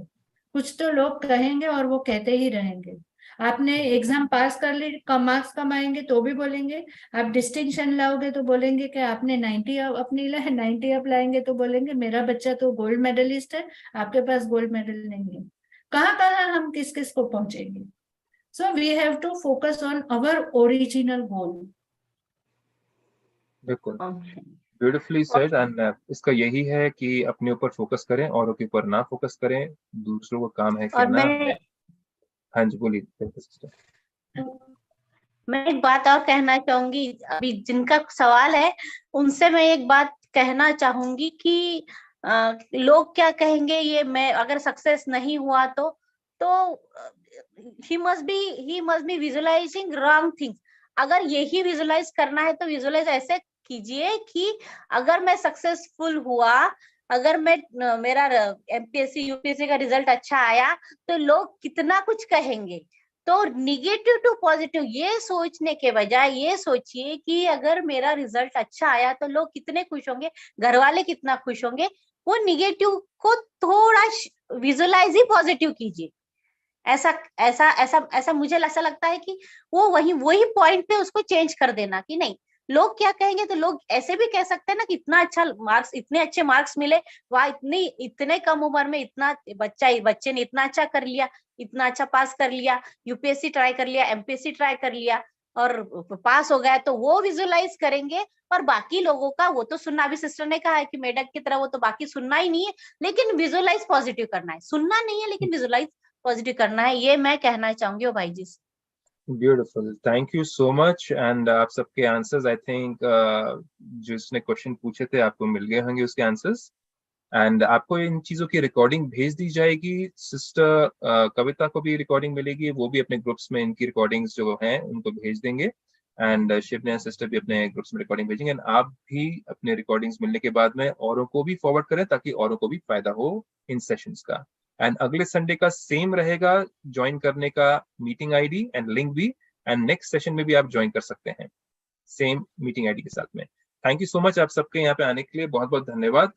कुछ तो लोग कहेंगे और वो कहते ही रहेंगे। आपने एग्जाम पास कर ली, कम मार्क्स कमाएंगे तो भी बोलेंगे। आप डिस्टिंक्शन लाओगे तो बोलेंगे कि आपने 90 अपनी लाए, 90 अप लाएंगे तो बोलेंगे मेरा बच्चा तो गोल्ड मेडलिस्ट है, आपके पास गोल्ड मेडल नहीं है। कहाँ कहाँ हम किस किस को पहुंचेंगे। So we have to focus on our original goal. बिल्कुल, ब्यूटिफुली सेड। एंड इसका यही है कि अपने ऊपर फोकस करें, औरों के ऊपर ना फोकस करें। दूसरों को काम है और कहना। हाँ जी, बोलिए सिस्टर। मैं एक बात और कहना चाहूंगी। अभी जिनका सवाल है उनसे मैं एक बात कहना चाहूंगी कि लोग क्या कहेंगे, ये मैं अगर सक्सेस नहीं हुआ तो he must be visualizing wrong things. अगर यही विजुलाइज करना है तो विजुलाइज ऐसे कीजिए कि अगर मैं सक्सेसफुल हुआ, अगर मैं मेरा एमपीएससी यूपीएससी का रिजल्ट अच्छा आया तो लोग कितना कुछ कहेंगे। तो निगेटिव टू पॉजिटिव ये सोचने के बजाय ये सोचिए कि अगर मेरा रिजल्ट अच्छा आया तो लोग कितने खुश होंगे, घर वाले कितना खुश होंगे। वो निगेटिव को थोड़ा विजुलाइज ही पॉजिटिव कीजिए। ऐसा ऐसा ऐसा ऐसा मुझे ऐसा लगता है कि वो वही पॉइंट पे उसको चेंज कर देना कि नहीं लोग क्या कहेंगे। तो लोग ऐसे भी कह सकते हैं ना कि इतना अच्छा मार्क्स, इतने अच्छे मार्क्स मिले, वाह इतने कम उम्र में इतना बच्चे ने इतना अच्छा कर लिया, इतना अच्छा पास कर लिया, यूपीएससी ट्राई कर लिया, एमपीएससी ट्राई कर लिया और पास हो गया। तो वो विजुलाइज करेंगे और बाकी लोगों का वो तो सुनना, अभी सिस्टर ने कहा है कि मेढक की तरह वो तो बाकी सुनना ही नहीं है, लेकिन विजुलाइज पॉजिटिव करना है। सुनना नहीं है लेकिन विजुलाइज पॉजिटिव करना है, ये मैं कहना चाहूंगी भाई जी से। Beautiful, thank you so much. And आप सबके आंसर्स आई थिंक जिसने क्वेश्चन पूछे थे आपको मिल गए होंगे उसके आंसर्स। एंड आपको इन चीजों की रिकॉर्डिंग भेज दी जाएगी। सिस्टर कविता को भी रिकॉर्डिंग मिलेगी, वो भी अपने ग्रुप्स में इनकी रिकॉर्डिंग्स जो हैं उनको भेज देंगे। एंड शिवन्या सिस्टर भी अपने ग्रुप्स में रिकॉर्डिंग भेजेंगे। एंड आप भी अपने रिकॉर्डिंग्स मिलने के बाद में औरों को भी फॉरवर्ड करें ताकि औरों को भी फायदा हो इन सेशंस का। एंड अगले संडे का सेम रहेगा ज्वाइन करने का मीटिंग आईडी एंड लिंक भी। एंड नेक्स्ट सेशन में भी आप ज्वाइन कर सकते हैं सेम मीटिंग आईडी के साथ में। थैंक यू सो मच आप सबके यहाँ पे आने के लिए, बहुत बहुत धन्यवाद।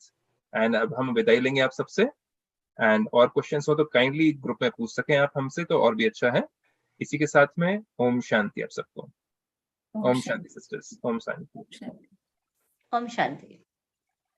एंड अब हम विदाई लेंगे आप सबसे। एंड और क्वेश्चंस हो तो काइंडली ग्रुप में पूछ सकें आप हमसे तो और भी अच्छा है। इसी के साथ में ओम शांति आप सबको। ओम शांति सिस्टर्स, ओम शांति। ओम शांति।